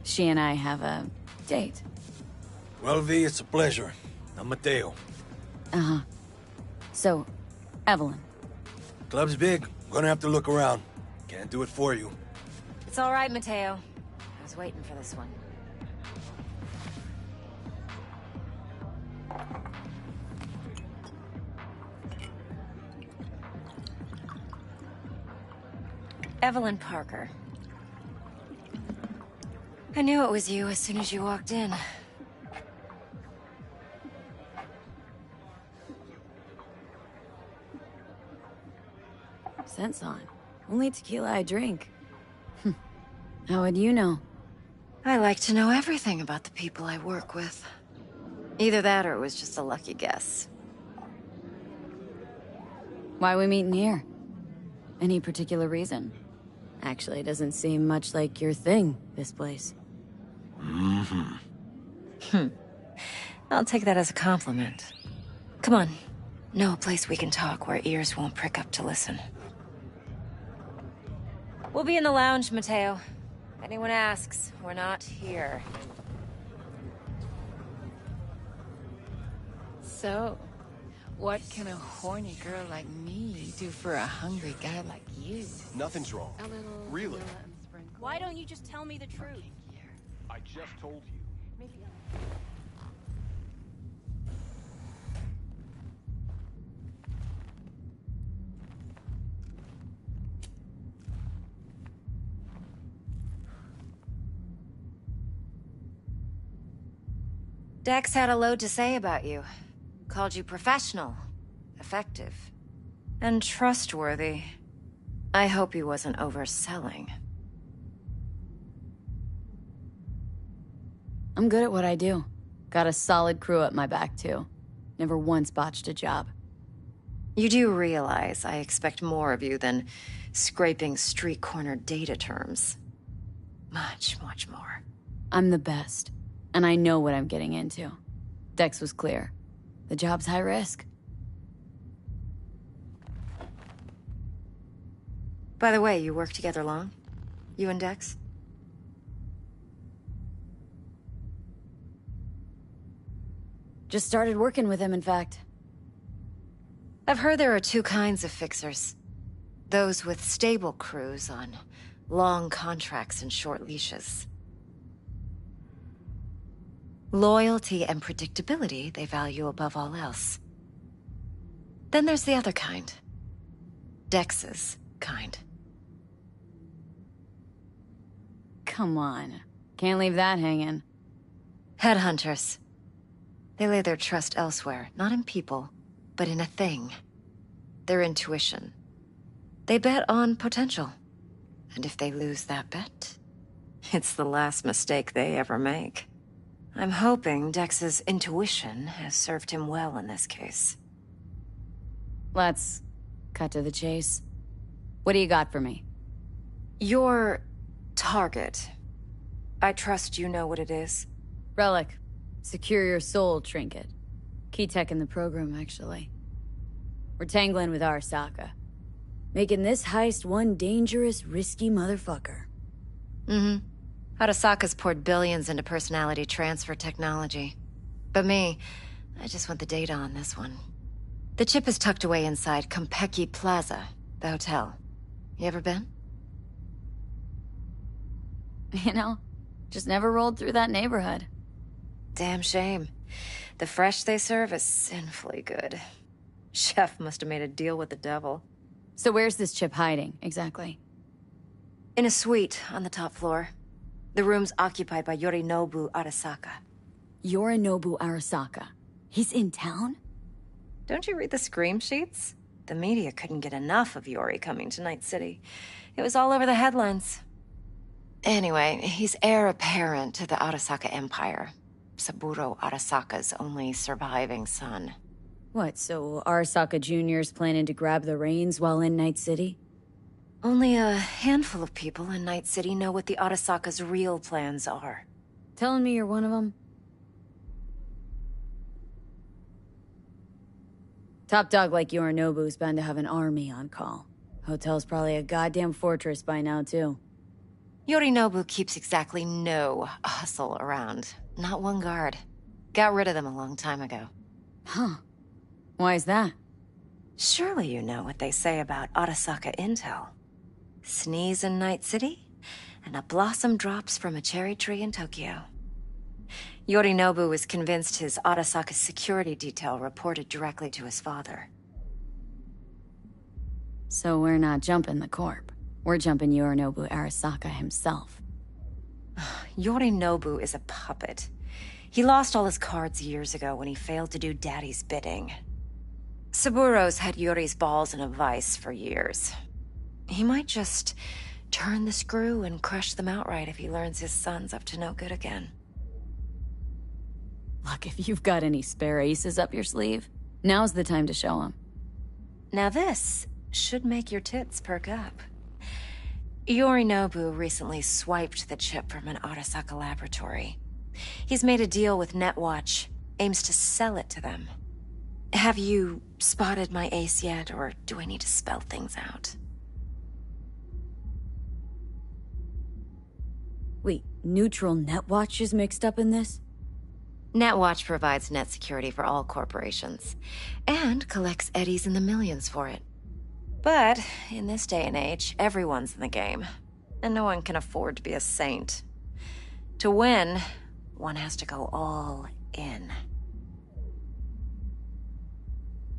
She and I have a date. Well, V, it's a pleasure. I'm Mateo. Uh-huh. So, Evelyn. Club's big. Gonna have to look around. Can't do it for you. It's all right, Mateo. I was waiting for this one. Evelyn Parker. I knew it was you as soon as you walked in. Scent's on. Only tequila I drink. How would you know? I like to know everything about the people I work with. Either that or it was just a lucky guess. Why we meeting here? Any particular reason? Actually, it doesn't seem much like your thing, this place. I'll take that as a compliment. Come on. Know a place we can talk where ears won't prick up to listen. We'll be in the lounge, Mateo. If anyone asks, we're not here. So, what can a horny girl like me do for a hungry guy like you? Nothing's wrong. Really? Why don't you just tell me the truth? I just told you. Maybe Dex had a load to say about you. Called you professional, effective, and trustworthy. I hope he wasn't overselling. I'm good at what I do. Got a solid crew at my back, too. Never once botched a job. You do realize I expect more of you than scraping street corner data terms. Much, much more. I'm the best, and I know what I'm getting into. Dex was clear. The job's high risk. By the way, you work together long? You and Dex? Just started working with him, in fact. I've heard there are two kinds of fixers. Those with stable crews on long contracts and short leashes. Loyalty and predictability they value above all else. Then there's the other kind. Dex's kind. Come on. Can't leave that hanging. Headhunters. They lay their trust elsewhere, not in people, but in a thing. Their intuition. They bet on potential. And if they lose that bet, it's the last mistake they ever make. I'm hoping Dex's intuition has served him well in this case. Let's cut to the chase. What do you got for me? Your target. I trust you know what it is. Relic. Secure your soul trinket. Key tech in the program, actually. We're tangling with Arasaka. Making this heist one dangerous, risky motherfucker. Mm-hmm. Arasaka's poured billions into personality transfer technology. But me, I just want the data on this one. The chip is tucked away inside Konpeki Plaza, the hotel. You ever been? You know, just never rolled through that neighborhood. Damn shame. The fresh they serve is sinfully good. Chef must have made a deal with the devil. So where's this chip hiding, exactly? In a suite on the top floor. The room's occupied by Yorinobu Arasaka. Yorinobu Arasaka? He's in town? Don't you read the scream sheets? The media couldn't get enough of Yori coming to Night City. It was all over the headlines. Anyway, he's heir apparent to the Arasaka Empire. Saburo Arasaka's only surviving son. What, so Arasaka Jr.'s planning to grab the reins while in Night City? Only a handful of people in Night City know what the Arasaka's real plans are. Telling me you're one of them? Top dog like Yorinobu's bound to have an army on call. Hotel's probably a goddamn fortress by now, too. Yorinobu keeps exactly no hustle around. Not one guard. Got rid of them a long time ago. Huh. Why is that? Surely you know what they say about Arasaka intel. Sneeze in Night City, and a blossom drops from a cherry tree in Tokyo. Yorinobu was convinced his Arasaka security detail reported directly to his father. So we're not jumping the corp. We're jumping Yorinobu Arasaka himself. Yorinobu is a puppet. He lost all his cards years ago when he failed to do Daddy's bidding. Saburo's had Yori's balls in a vice for years. He might just turn the screw and crush them outright if he learns his son's up to no good again. Look, if you've got any spare aces up your sleeve, now's the time to show them. Now this should make your tits perk up. Yorinobu recently swiped the chip from an Arasaka laboratory. He's made a deal with Netwatch, aims to sell it to them. Have you spotted my ace yet, or do I need to spell things out? Wait, neutral Netwatch is mixed up in this? Netwatch provides net security for all corporations, and collects eddies in the millions for it. But in this day and age, everyone's in the game, and no one can afford to be a saint. To win, one has to go all in.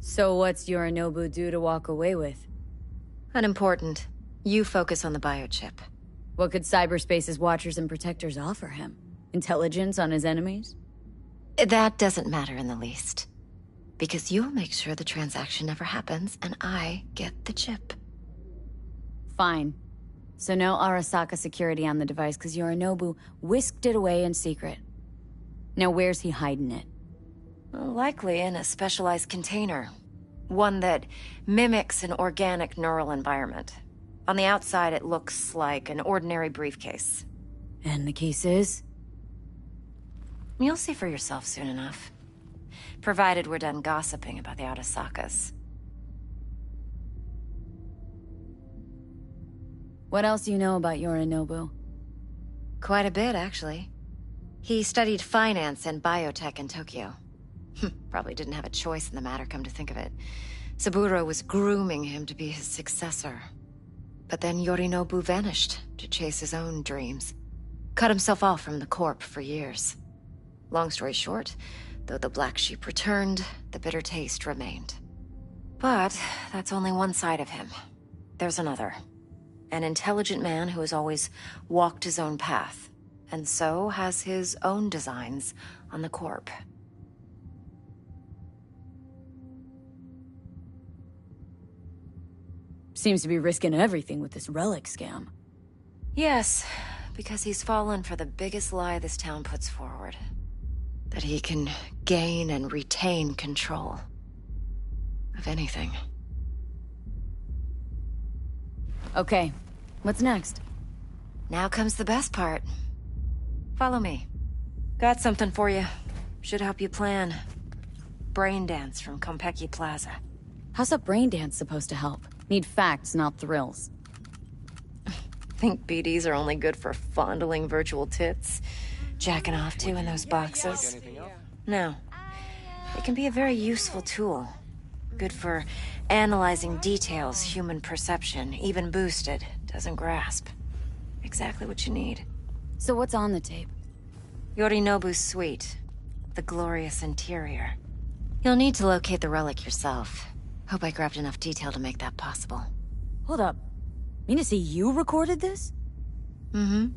So what's Yorinobu due to walk away with? Unimportant. You focus on the biochip. What could cyberspace's watchers and protectors offer him? Intelligence on his enemies? That doesn't matter in the least. Because you'll make sure the transaction never happens, and I get the chip. Fine. So no Arasaka security on the device, because Yorinobu whisked it away in secret. Now where's he hiding it? Likely in a specialized container. One that mimics an organic neural environment. On the outside, it looks like an ordinary briefcase. And the case is? You'll see for yourself soon enough. Provided we're done gossiping about the Arasakas. What else do you know about Yorinobu? Quite a bit, actually. He studied finance and biotech in Tokyo. Probably didn't have a choice in the matter, come to think of it. Saburo was grooming him to be his successor. But then Yorinobu vanished to chase his own dreams. Cut himself off from the Corp for years. Long story short, though the black sheep returned, the bitter taste remained. But that's only one side of him. There's another. An intelligent man who has always walked his own path, and so has his own designs on the Corp. Seems to be risking everything with this relic scam. Yes, because he's fallen for the biggest lie this town puts forward. That he can gain and retain control of anything. Okay, what's next? Now comes the best part. Follow me. Got something for you. Should help you plan. Brain dance from Konpeki Plaza. How's a brain dance supposed to help? Need facts, not thrills. Think BDs are only good for fondling virtual tits? Jacking off to in those boxes? No. It can be a very useful tool. Good for analyzing details human perception, even boosted, doesn't grasp. Exactly what you need. So what's on the tape? Yorinobu's suite. The glorious interior. You'll need to locate the relic yourself. Hope I grabbed enough detail to make that possible. Hold up. Mean to say you recorded this? Mm-hmm.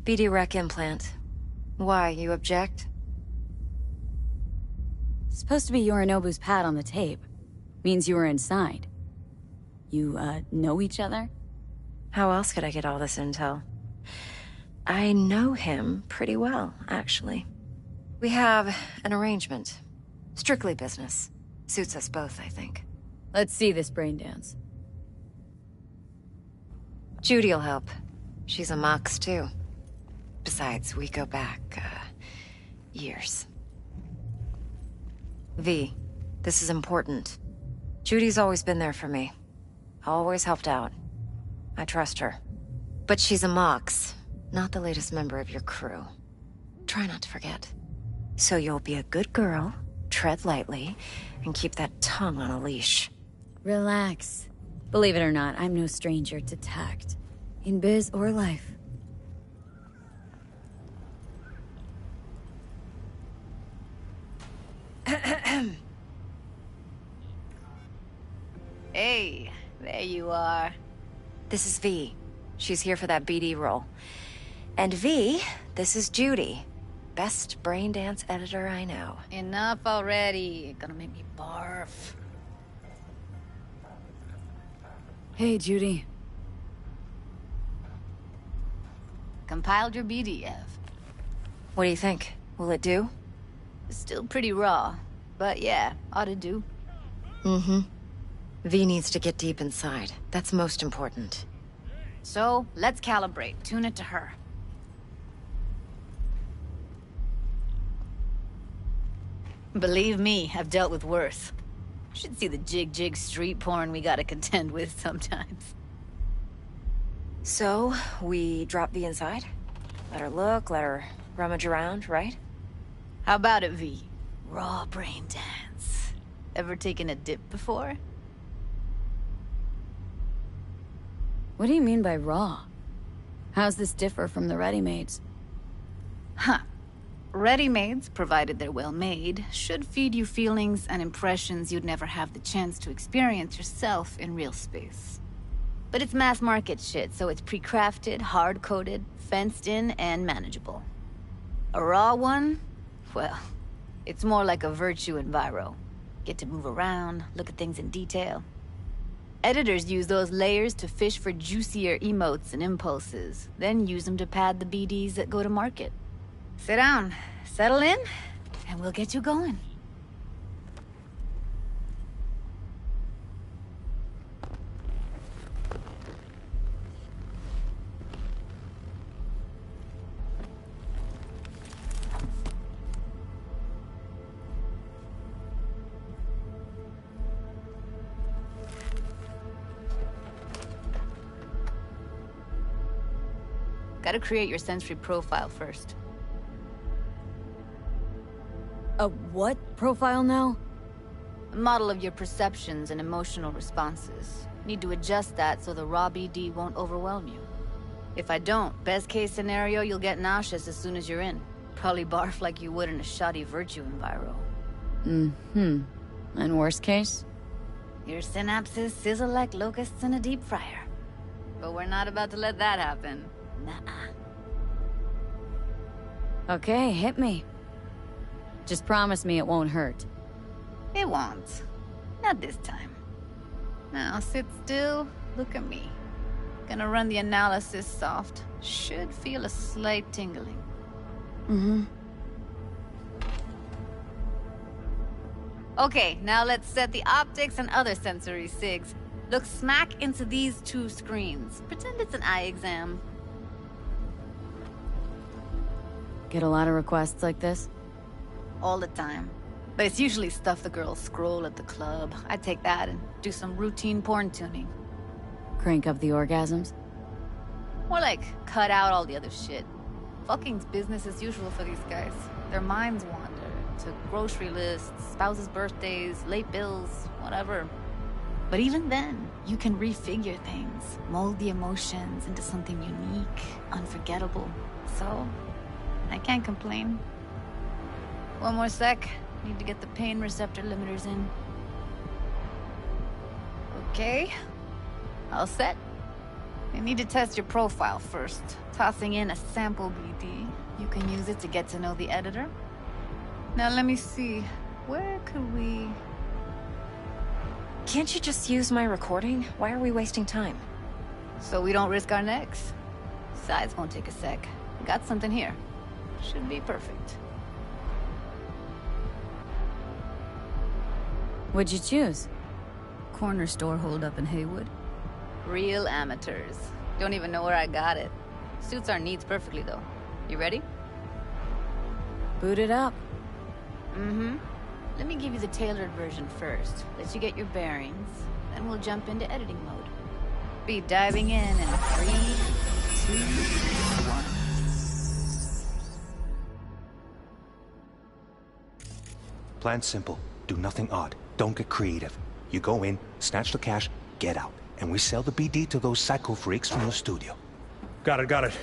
BD rec implant. Why, you object? Supposed to be Yorinobu's pad on the tape. Means you were inside. You, know each other? How else could I get all this intel? I know him pretty well, actually. We have an arrangement. Strictly business. Suits us both, I think. Let's see this brain dance. Judy'll help. She's a Mox, too. Besides, we go back, years. V, this is important. Judy's always been there for me. Always helped out. I trust her. But she's a Mox, not the latest member of your crew. Try not to forget. So you'll be a good girl, tread lightly, and keep that tongue on a leash. Relax. Believe it or not, I'm no stranger to tact. In biz or life. Hey, there you are. This is V. She's here for that BD role. And V, this is Judy. Best brain dance editor I know. Enough already. You're gonna make me barf. Hey, Judy. Compiled your BDF. What do you think? Will it do? Still pretty raw, but yeah, ought to do. Mm-hmm. V needs to get deep inside. That's most important. So, let's calibrate. Tune it to her. Believe me, I've dealt with worse. Should see the jig-jig street porn we gotta contend with sometimes. So, we drop V inside? Let her look, let her rummage around, right? How about it, V? Raw brain dance. Ever taken a dip before? What do you mean by raw? How's this differ from the ready-mades? Huh. Ready-mades, provided they're well-made, should feed you feelings and impressions you'd never have the chance to experience yourself in real space. But it's mass-market shit, so it's pre-crafted, hard-coded, fenced-in, and manageable. A raw one? Well, it's more like a virtue enviro. Get to move around, look at things in detail. Editors use those layers to fish for juicier emotes and impulses, then use them to pad the BDs that go to market. Sit down, settle in, and we'll get you going. Gotta create your sensory profile first. A what profile now? A model of your perceptions and emotional responses. Need to adjust that so the raw BD won't overwhelm you. If I don't, best case scenario, you'll get nauseous as soon as you're in. Probably barf like you would in a shoddy virtue enviro. Mm-hmm. And worst case? Your synapses sizzle like locusts in a deep fryer. But we're not about to let that happen. Nuh-uh. Okay, hit me. Just promise me it won't hurt. It won't. Not this time. Now sit still, look at me. Gonna run the analysis soft. Should feel a slight tingling. Mm-hmm. Okay, now let's set the optics and other sensory sigs. Look smack into these two screens. Pretend it's an eye exam. Get a lot of requests like this? All the time. But it's usually stuff the girls scroll at the club. I take that and do some routine porn tuning. Crank up the orgasms? More like, cut out all the other shit. Fucking's business as usual for these guys. Their minds wander to grocery lists, spouses' birthdays, late bills, whatever. But even then, you can refigure things, mold the emotions into something unique, unforgettable. So, I can't complain. One more sec. Need to get the pain receptor limiters in. Okay. All set. You need to test your profile first. Tossing in a sample BD. You can use it to get to know the editor. Now let me see. Where could we... Can't you just use my recording? Why are we wasting time? So we don't risk our necks. Besides, won't take a sec. Got something here. Should be perfect. What'd you choose? Corner store holdup in Haywood. Real amateurs. Don't even know where I got it. Suits our needs perfectly, though. You ready? Boot it up. Mm-hmm. Let me give you the tailored version first. Let you get your bearings. Then we'll jump into editing mode. Be diving in 3, 2, 1. Plan simple. Do nothing odd. Don't get creative. You go in, snatch the cash, get out. And we sell the BD to those psycho freaks from the studio. Got it.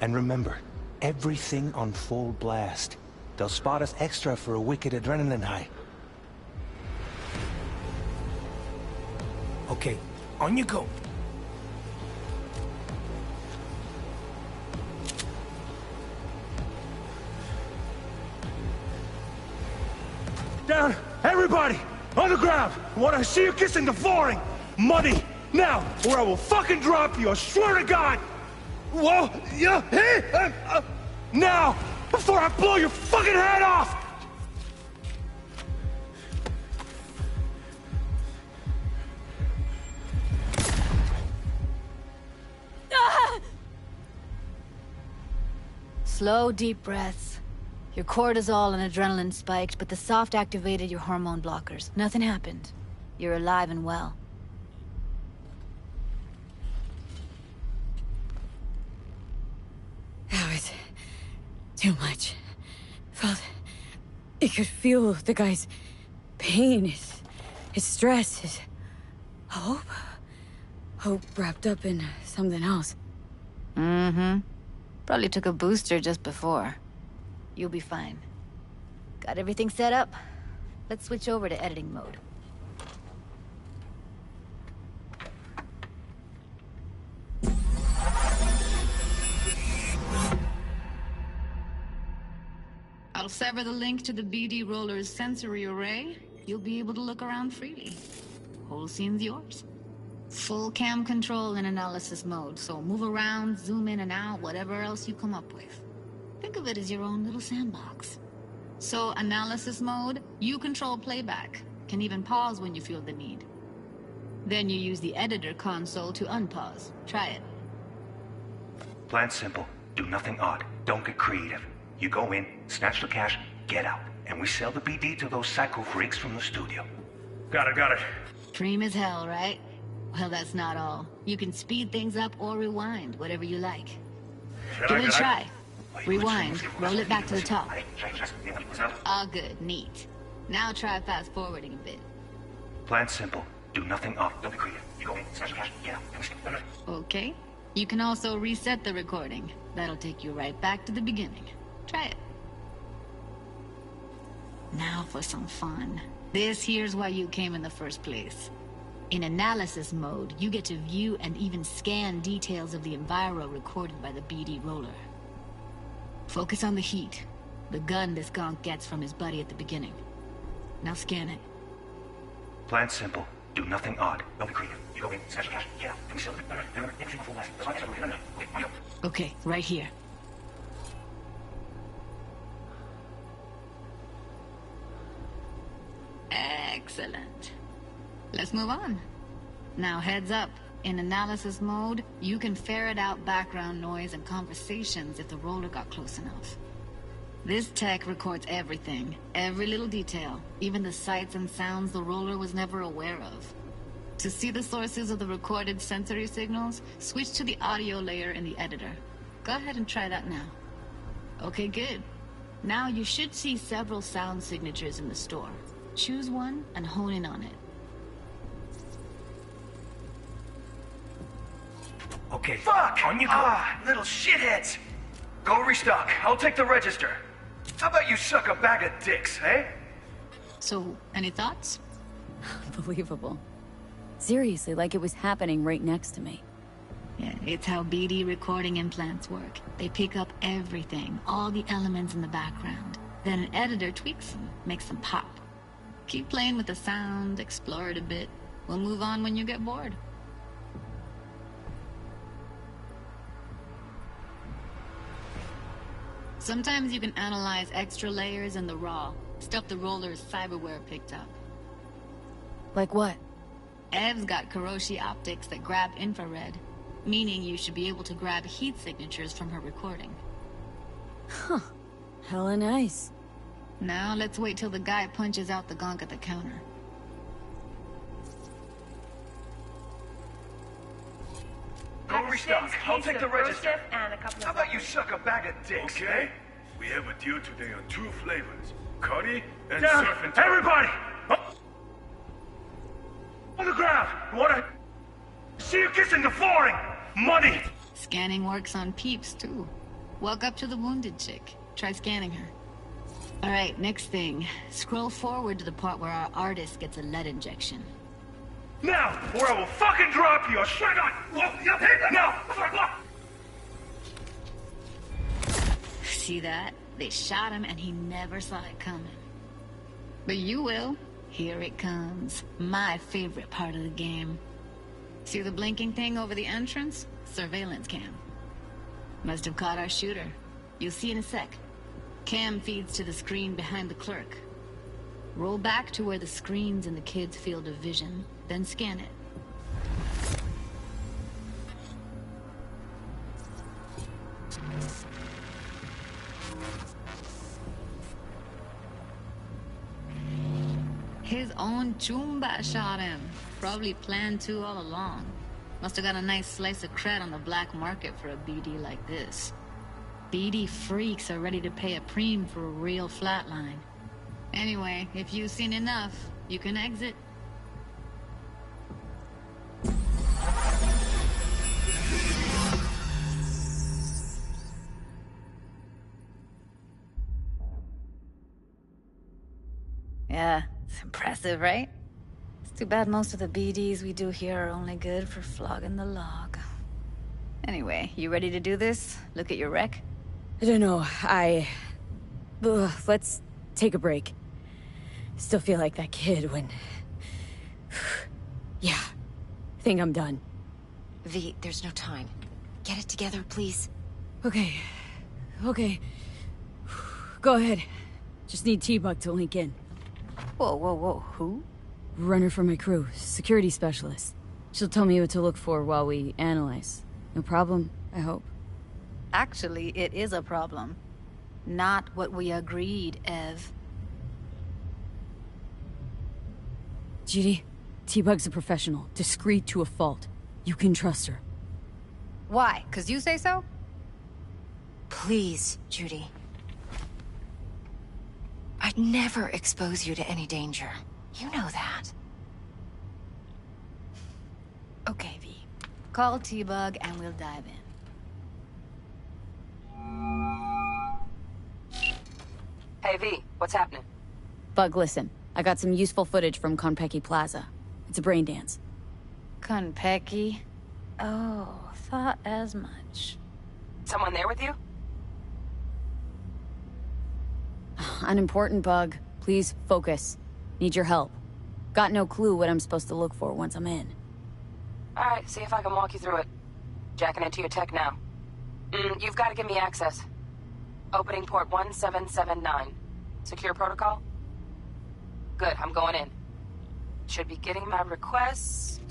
And remember, everything on full blast. They'll spot us extra for a wicked adrenaline high. Okay, on you go. Down! Everybody! On the ground! When I see you kissing the flooring! Money! Now! Or I will fucking drop you, I swear to God! Whoa! Yeah! Hey! Now! Before I blow your fucking head off! Slow, deep breaths. Your cortisol and adrenaline spiked, but the soft activated your hormone blockers. Nothing happened. You're alive and well. That was too much. You could feel the guy's pain, his stress, his hope. Hope wrapped up in something else. Mm-hmm. Probably took a booster just before. You'll be fine. Got everything set up? Let's switch over to editing mode. I'll sever the link to the BD Roller's sensory array. You'll be able to look around freely. Whole scene's yours. Full cam control in analysis mode, so move around, zoom in and out, whatever else you come up with. Think of it as your own little sandbox. So, analysis mode, you control playback. Can even pause when you feel the need. Then you use the editor console to unpause. Try it. Plan simple. Do nothing odd. Don't get creative. You go in, snatch the cash, get out. And we sell the BD to those psycho freaks from the studio. Got it. Dream as hell, right? Well, that's not all. You can speed things up or rewind, whatever you like. Give it a try. Rewind. Roll it back to the top. All good. Neat. Now try fast forwarding a bit. Plan simple. Do nothing odd. Don't be creative. You go in, smash the cash, get out. Okay. You can also reset the recording. That'll take you right back to the beginning. Try it. Now for some fun. This here's why you came in the first place. In analysis mode, you get to view and even scan details of the enviro recorded by the BD roller. Focus on the heat, the gun this gonk gets from his buddy at the beginning. Now scan it. Plan simple. Do nothing odd. Don't be creative. You go in, smash the cash, get out. And we sell it. Remember, everything full life. Okay, right here. Excellent. Let's move on. Now heads up. In analysis mode, you can ferret out background noise and conversations if the roller got close enough. This tech records everything, every little detail, even the sights and sounds the roller was never aware of. To see the sources of the recorded sensory signals, switch to the audio layer in the editor. Go ahead and try that now. Okay, good. Now you should see several sound signatures in the store. Choose one and hone in on it. Okay. Fuck! On you go. Little shitheads! Go restock. I'll take the register. How about you suck a bag of dicks, eh? So, any thoughts? Unbelievable. Seriously, like it was happening right next to me. Yeah, it's how BD recording implants work. They pick up everything, all the elements in the background. Then an editor tweaks them, makes them pop. Keep playing with the sound, explore it a bit. We'll move on when you get bored. Sometimes you can analyze extra layers in the raw, stuff the roller's cyberware picked up. Like what? Ev's got Kiroshi optics that grab infrared, meaning you should be able to grab heat signatures from her recording. Huh. Hella nice. Now let's wait till the guy punches out the gonk at the counter. Go restock. I'll take the register. How about you suck a bag of dicks, Okay. We have a deal today on 2 flavors. Curry and Down! surf and turf. Everybody! On the ground! Wanna see you kissing the flooring? Money! Scanning works on peeps, too. Walk up to the wounded chick. Try scanning her. Alright, next thing. Scroll forward to the part where our artist gets a lead injection. Now, or I will fucking drop you! Straight on! Now! See that? They shot him and he never saw it coming. But you will. Here it comes. My favorite part of the game. See the blinking thing over the entrance? Surveillance cam. Must have caught our shooter. You'll see in a sec. Cam feeds to the screen behind the clerk. Roll back to where the screen's in the kid's field of vision, then scan it. His own Chumba shot him. Probably planned to all along. Must have got a nice slice of cred on the black market for a BD like this. BD freaks are ready to pay a preem for a real flatline. Anyway, if you've seen enough, you can exit. Yeah, it's impressive, right? It's too bad most of the BDs we do here are only good for flogging the log. Anyway, you ready to do this? Look at your rec? I don't know, let's take a break. Still feel like that kid when... Yeah, think I'm done. V, there's no time. Get it together, please. Okay. Go ahead. Just need T-Bug to link in. Whoa, who? Runner for my crew, security specialist. She'll tell me what to look for while we analyze. No problem, I hope. Actually, it is a problem. Not what we agreed, Ev. Judy, T-Bug's a professional, discreet to a fault. You can trust her. Why? 'Cause you say so? Please, Judy. I'd never expose you to any danger. You know that. Okay, V. Call T-Bug and we'll dive in. Hey, V, what's happening? Bug, listen. I got some useful footage from Konpeki Plaza. It's a brain dance. Konpeki? Oh, thought as much. Someone there with you? Unimportant, Bug. Please, focus. Need your help. Got no clue what I'm supposed to look for once I'm in. Alright, see if I can walk you through it. Jacking into your tech now. You've got to give me access. Opening port 1779. Secure protocol? Good, I'm going in. Should be getting my request...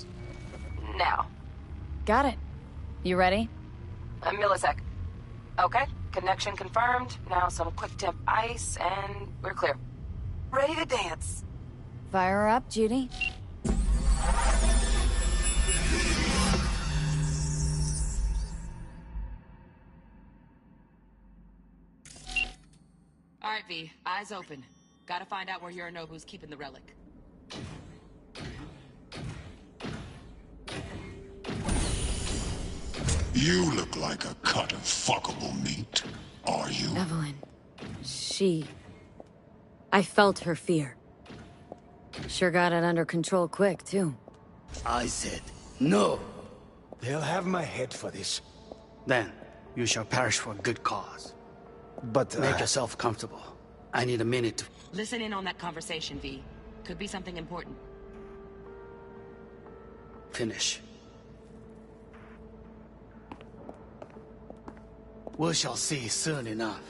now. Got it. You ready? A millisec. Okay, connection confirmed. Now some quick temp ice, and we're clear. Ready to dance. Fire her up, Judy. Alright, V, eyes open. Gotta find out where Yorinobu's keeping the relic. You look like a cut of fuckable meat. Are you? Evelyn. I felt her fear. Sure got it under control quick, too. I said, no. They'll have my head for this. Then, you shall perish for a good cause. But, make yourself comfortable. I need a minute to... Listen in on that conversation, V. Could be something important. finish. We shall see soon enough.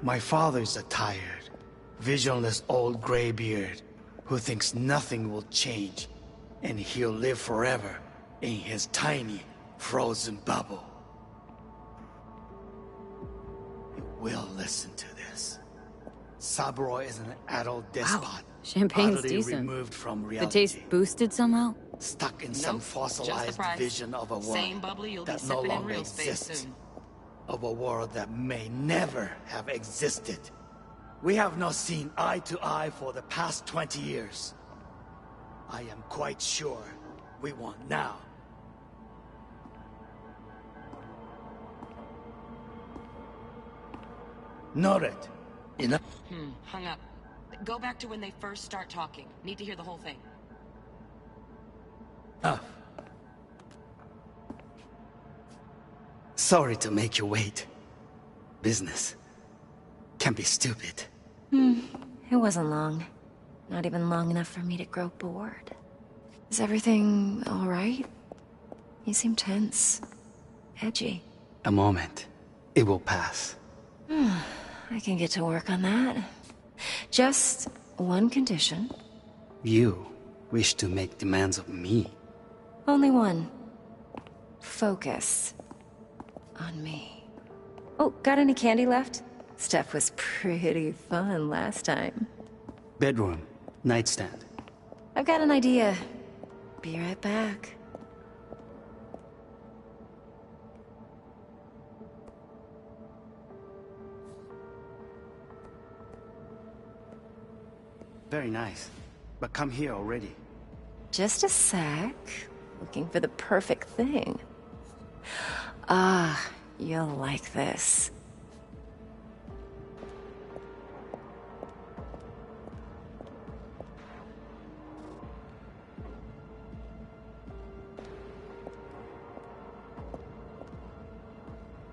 My father is a tired, visionless old graybeard who thinks nothing will change, and he'll live forever in his tiny, frozen bubble. You will listen to this. Saburo is an adult despot. Wow. Champagne's utterly decent. removed from The reality. taste boosted somehow? Stuck in some Nope, fossilized just the price. vision of a world Same bubbly you'll be that no sipping in longer real space exists. soon. Of a world that may never have existed. We have not seen eye to eye for the past 20 years. I am quite sure we want now. Noted. Enough. Hung up. Go back to when they first start talking. Need to hear the whole thing. Ah. Sorry to make you wait. Business can be stupid. It wasn't long. Not even long enough for me to grow bored. Is everything all right? You seem tense. Edgy. A moment. It will pass. I can get to work on that. Just one condition. You wish to make demands of me. Only one. Focus. On me. Oh, got any candy left? Stuff was pretty fun last time. Bedroom. Nightstand. I've got an idea. Be right back. Very nice. But come here already. Just a sec. Looking for the perfect thing. Ah, you'll like this.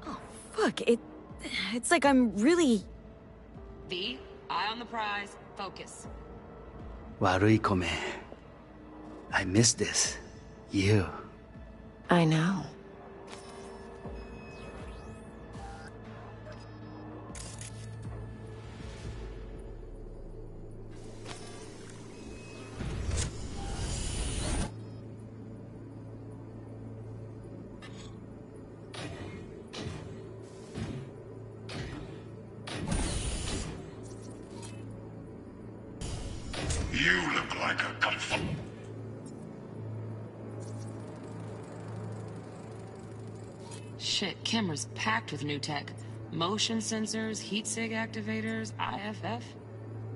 Oh, fuck. It's like I'm really... V, eye on the prize. Focus. Warui kome. I miss this. You. I know. You look like a Shit, camera's packed with new tech. Motion sensors, heat sig activators, IFF.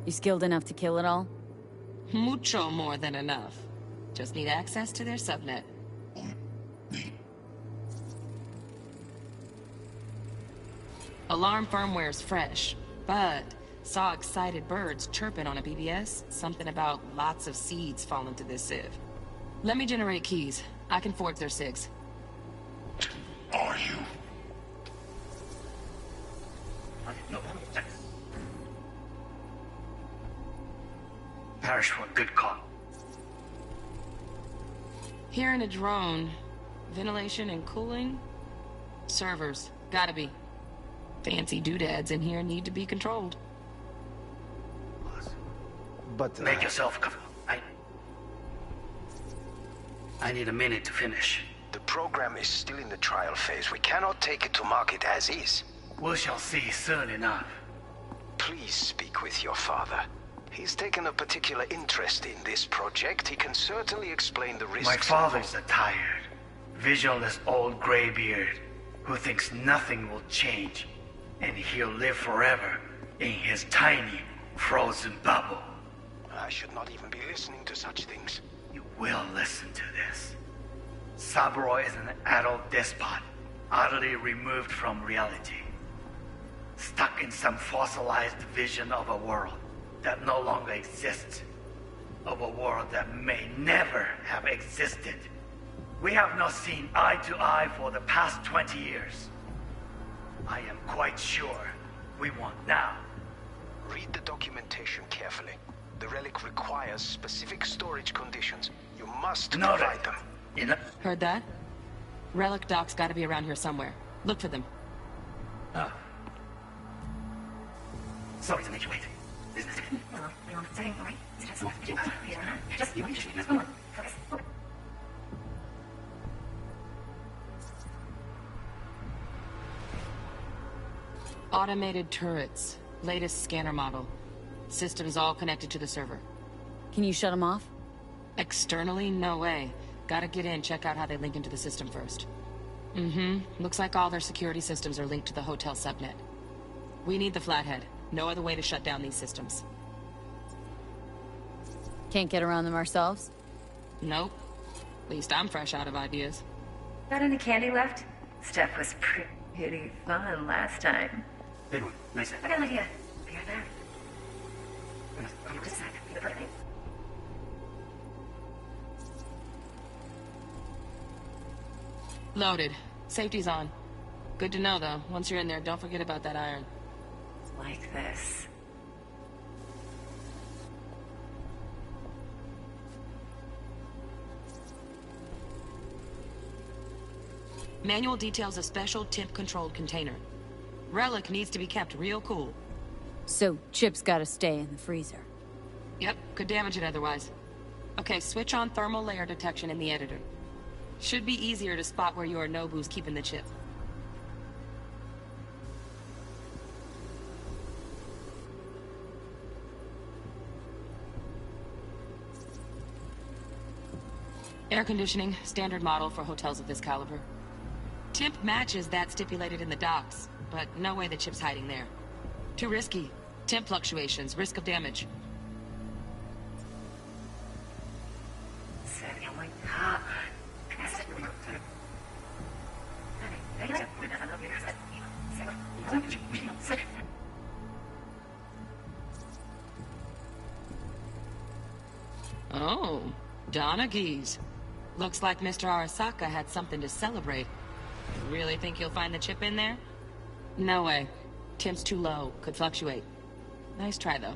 You skilled enough to kill it all? Mucho more than enough. Just need access to their subnet. Alarm firmware's fresh, but saw excited birds chirping on a BBS. Something about lots of seeds falling to this sieve. Let me generate keys. I can forge their SIGs. Are you? Parish for a good call. Here in a drone. Ventilation and cooling? Servers. Gotta be. Fancy doodads in here need to be controlled. But make yourself comfortable. I need a minute to finish. The program is still in the trial phase. We cannot take it to market as is. We shall see soon enough. Please speak with your father. He's taken a particular interest in this project. He can certainly explain the risks. My father's a tired, visionless old graybeard who thinks nothing will change, and he'll live forever in his tiny, frozen bubble. I should not even be listening to such things. You will listen to this. Saburo is an adult despot, utterly removed from reality. Stuck in some fossilized vision of a world that no longer exists. Of a world that may never have existed. We have not seen eye to eye for the past 20 years. I am quite sure we won't now. Read the documentation carefully. The relic requires specific storage conditions. You must provide them. Heard that? Relic docs gotta be around here somewhere. Look for them. Oh. Sorry to make you wait. Automated turrets. Latest scanner model. Systems all connected to the server. Can you shut them off? Externally, no way. Gotta get in, check out how they link into the system first. Looks like all their security systems are linked to the hotel subnet. We need the flathead. No other way to shut down these systems. Can't get around them ourselves? Nope. At least I'm fresh out of ideas. Got any candy left? Stuff was pretty fun last time. Big one. Nice. I got an idea. Be right there. Decide. Be the perfect. Loaded. Safety's on. Good to know, though. Once you're in there, don't forget about that iron. Like this. Manual details a special temp-controlled container. Relic needs to be kept real cool. So, Chip's gotta stay in the freezer. Yep, could damage it otherwise. Okay, switch on thermal layer detection in the editor. Should be easier to spot where Yorinobu's keeping the chip. Air conditioning, standard model for hotels of this caliber. Temp matches that stipulated in the docs, but no way the chip's hiding there. Too risky. Temp fluctuations, risk of damage. Oh, Donaghys. Looks like Mr. Arasaka had something to celebrate. Really think you'll find the chip in there? No way. Temp's too low. Could fluctuate. Nice try, though.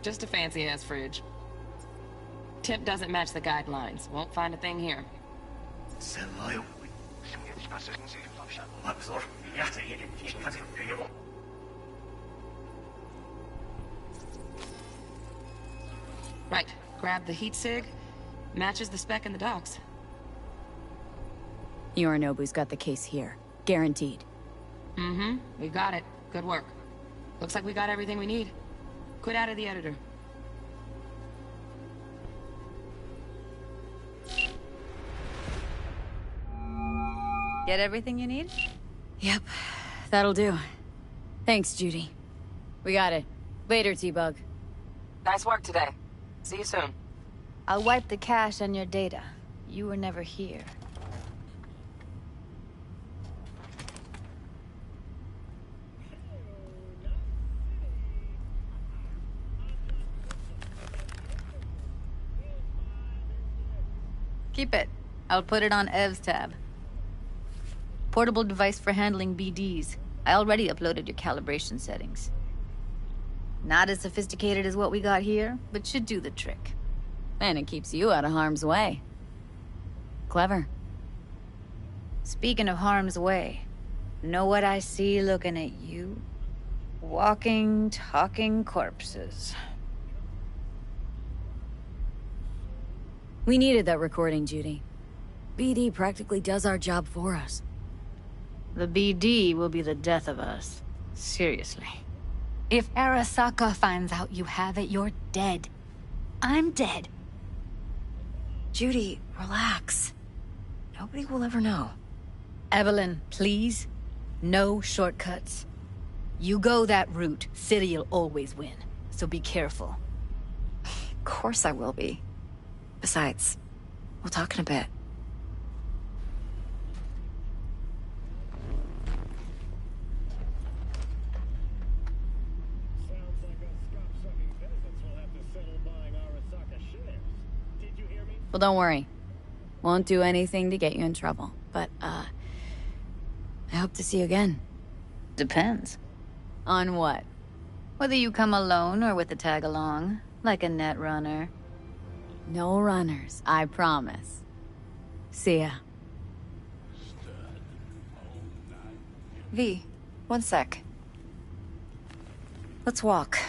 Just a fancy-ass fridge. Temp doesn't match the guidelines. Won't find a thing here. Right. Grab the heat sig. Matches the spec in the docs. Yorinobu's got the case here. Guaranteed. Mm-hmm. We got it. Good work. Looks like we got everything we need. Quit out of the editor. Get everything you need? Yep. That'll do. Thanks, Judy. We got it. Later, T-Bug. Nice work today. See you soon. I'll wipe the cache on your data. You were never here. Keep it. I'll put it on Ev's tab. Portable device for handling BDs. I already uploaded your calibration settings. Not as sophisticated as what we got here, but should do the trick. And it keeps you out of harm's way. Clever. Speaking of harm's way, know what I see looking at you? Walking, talking corpses. We needed that recording, Judy. BD practically does our job for us. The BD will be the death of us. Seriously. If Arasaka finds out you have it, you're dead. I'm dead. Judy, relax. Nobody will ever know. Evelyn, please. No shortcuts. You go that route, City'll always win. So be careful. Of course I will be. Besides, we'll talk in a bit. Well, don't worry. Won't do anything to get you in trouble. But, I hope to see you again. Depends. On what? Whether you come alone or with a tag-along, like a net runner. No runners, I promise. See ya. V, one sec. Let's walk.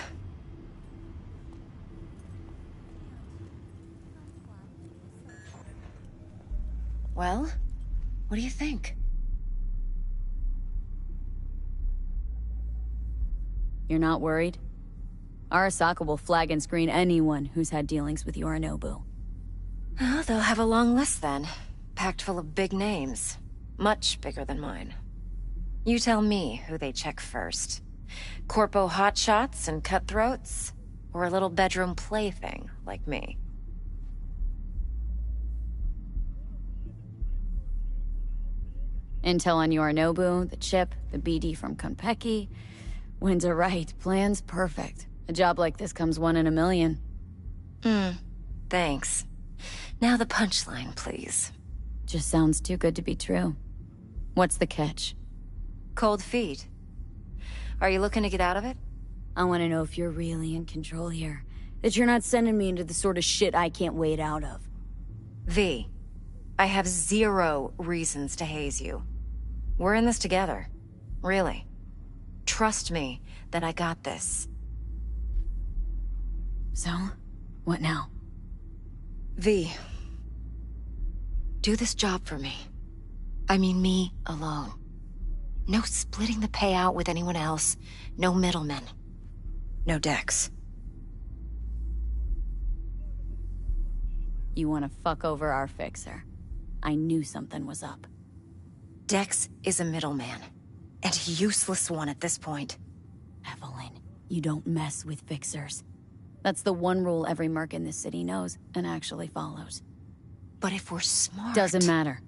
Well, what do you think? You're not worried? Arasaka will flag and screen anyone who's had dealings with Yorinobu. Oh, they'll have a long list then. Packed full of big names. Much bigger than mine. You tell me who they check first. Corpo hotshots and cutthroats? Or a little bedroom plaything like me? Intel on Yorinobu, the chip, the BD from Konpeki. Winds are right, plan's perfect. A job like this comes one in a million. Thanks. Now the punchline, please. Just sounds too good to be true. What's the catch? Cold feet. Are you looking to get out of it? I want to know if you're really in control here. That you're not sending me into the sort of shit I can't wade out of. V, I have 0 reasons to haze you. We're in this together. Really. Trust me that I got this. So, what now? V, do this job for me. I mean me alone. No splitting the payout with anyone else. No middlemen. No Dex. You want to fuck over our fixer. I knew something was up. Dex is a middleman. And a useless one at this point. Evelyn, you don't mess with fixers. That's the one rule every merc in this city knows and actually follows. But if we're smart... Doesn't matter.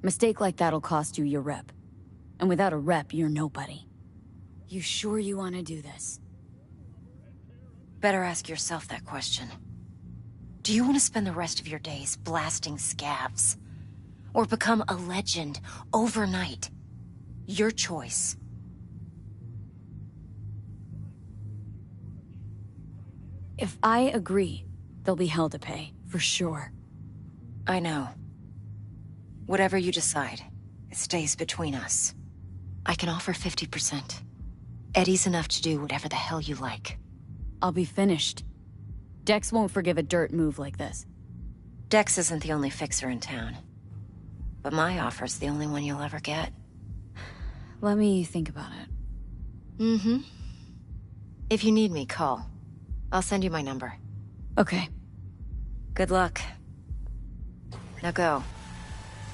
Mistake like that'll cost you your rep. And without a rep, you're nobody. You sure you want to do this? Better ask yourself that question. Do you want to spend the rest of your days blasting scabs? Or become a legend overnight? Your choice. If I agree, there'll be hell to pay, for sure. I know. Whatever you decide, it stays between us. I can offer 50%. Eddie's enough to do whatever the hell you like. I'll be finished. Dex won't forgive a dirt move like this. Dex isn't the only fixer in town. But my offer's the only one you'll ever get. Let me think about it. Mm-hmm. If you need me, call. I'll send you my number. Okay. Good luck. Now go.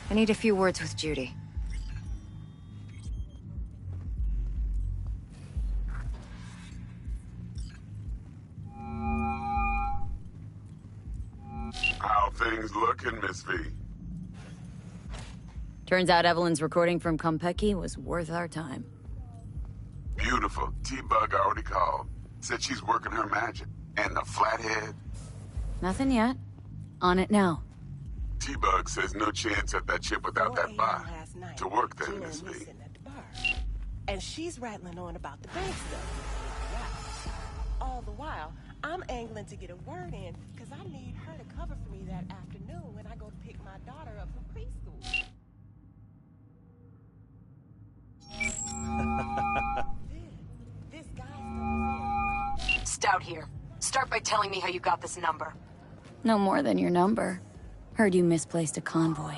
I need a few words with Judy. How things looking, Miss V? Turns out Evelyn's recording from Konpeki was worth our time. Beautiful. T-Bug already called. Said she's working her magic. And the flathead? Nothing yet. On it now. T-Bug says no chance at that chip without that bot. To work then, Miss V. And she's rattling on about the bank stuff. Yeah. All the while, I'm angling to get a word in, because I need her to cover for me that afternoon when I go to pick my daughter up from preschool. This guy's Stout here. Start by telling me how you got this number. No more than your number. Heard you misplaced a convoy.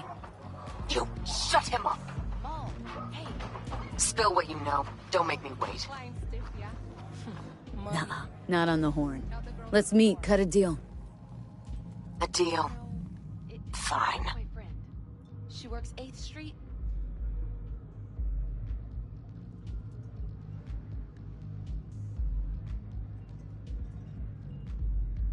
You shut him up. Spill what you know. Don't make me wait. Nuh-uh. Not on the horn. Let's meet, cut a deal. A deal. Fine. She works 8th Street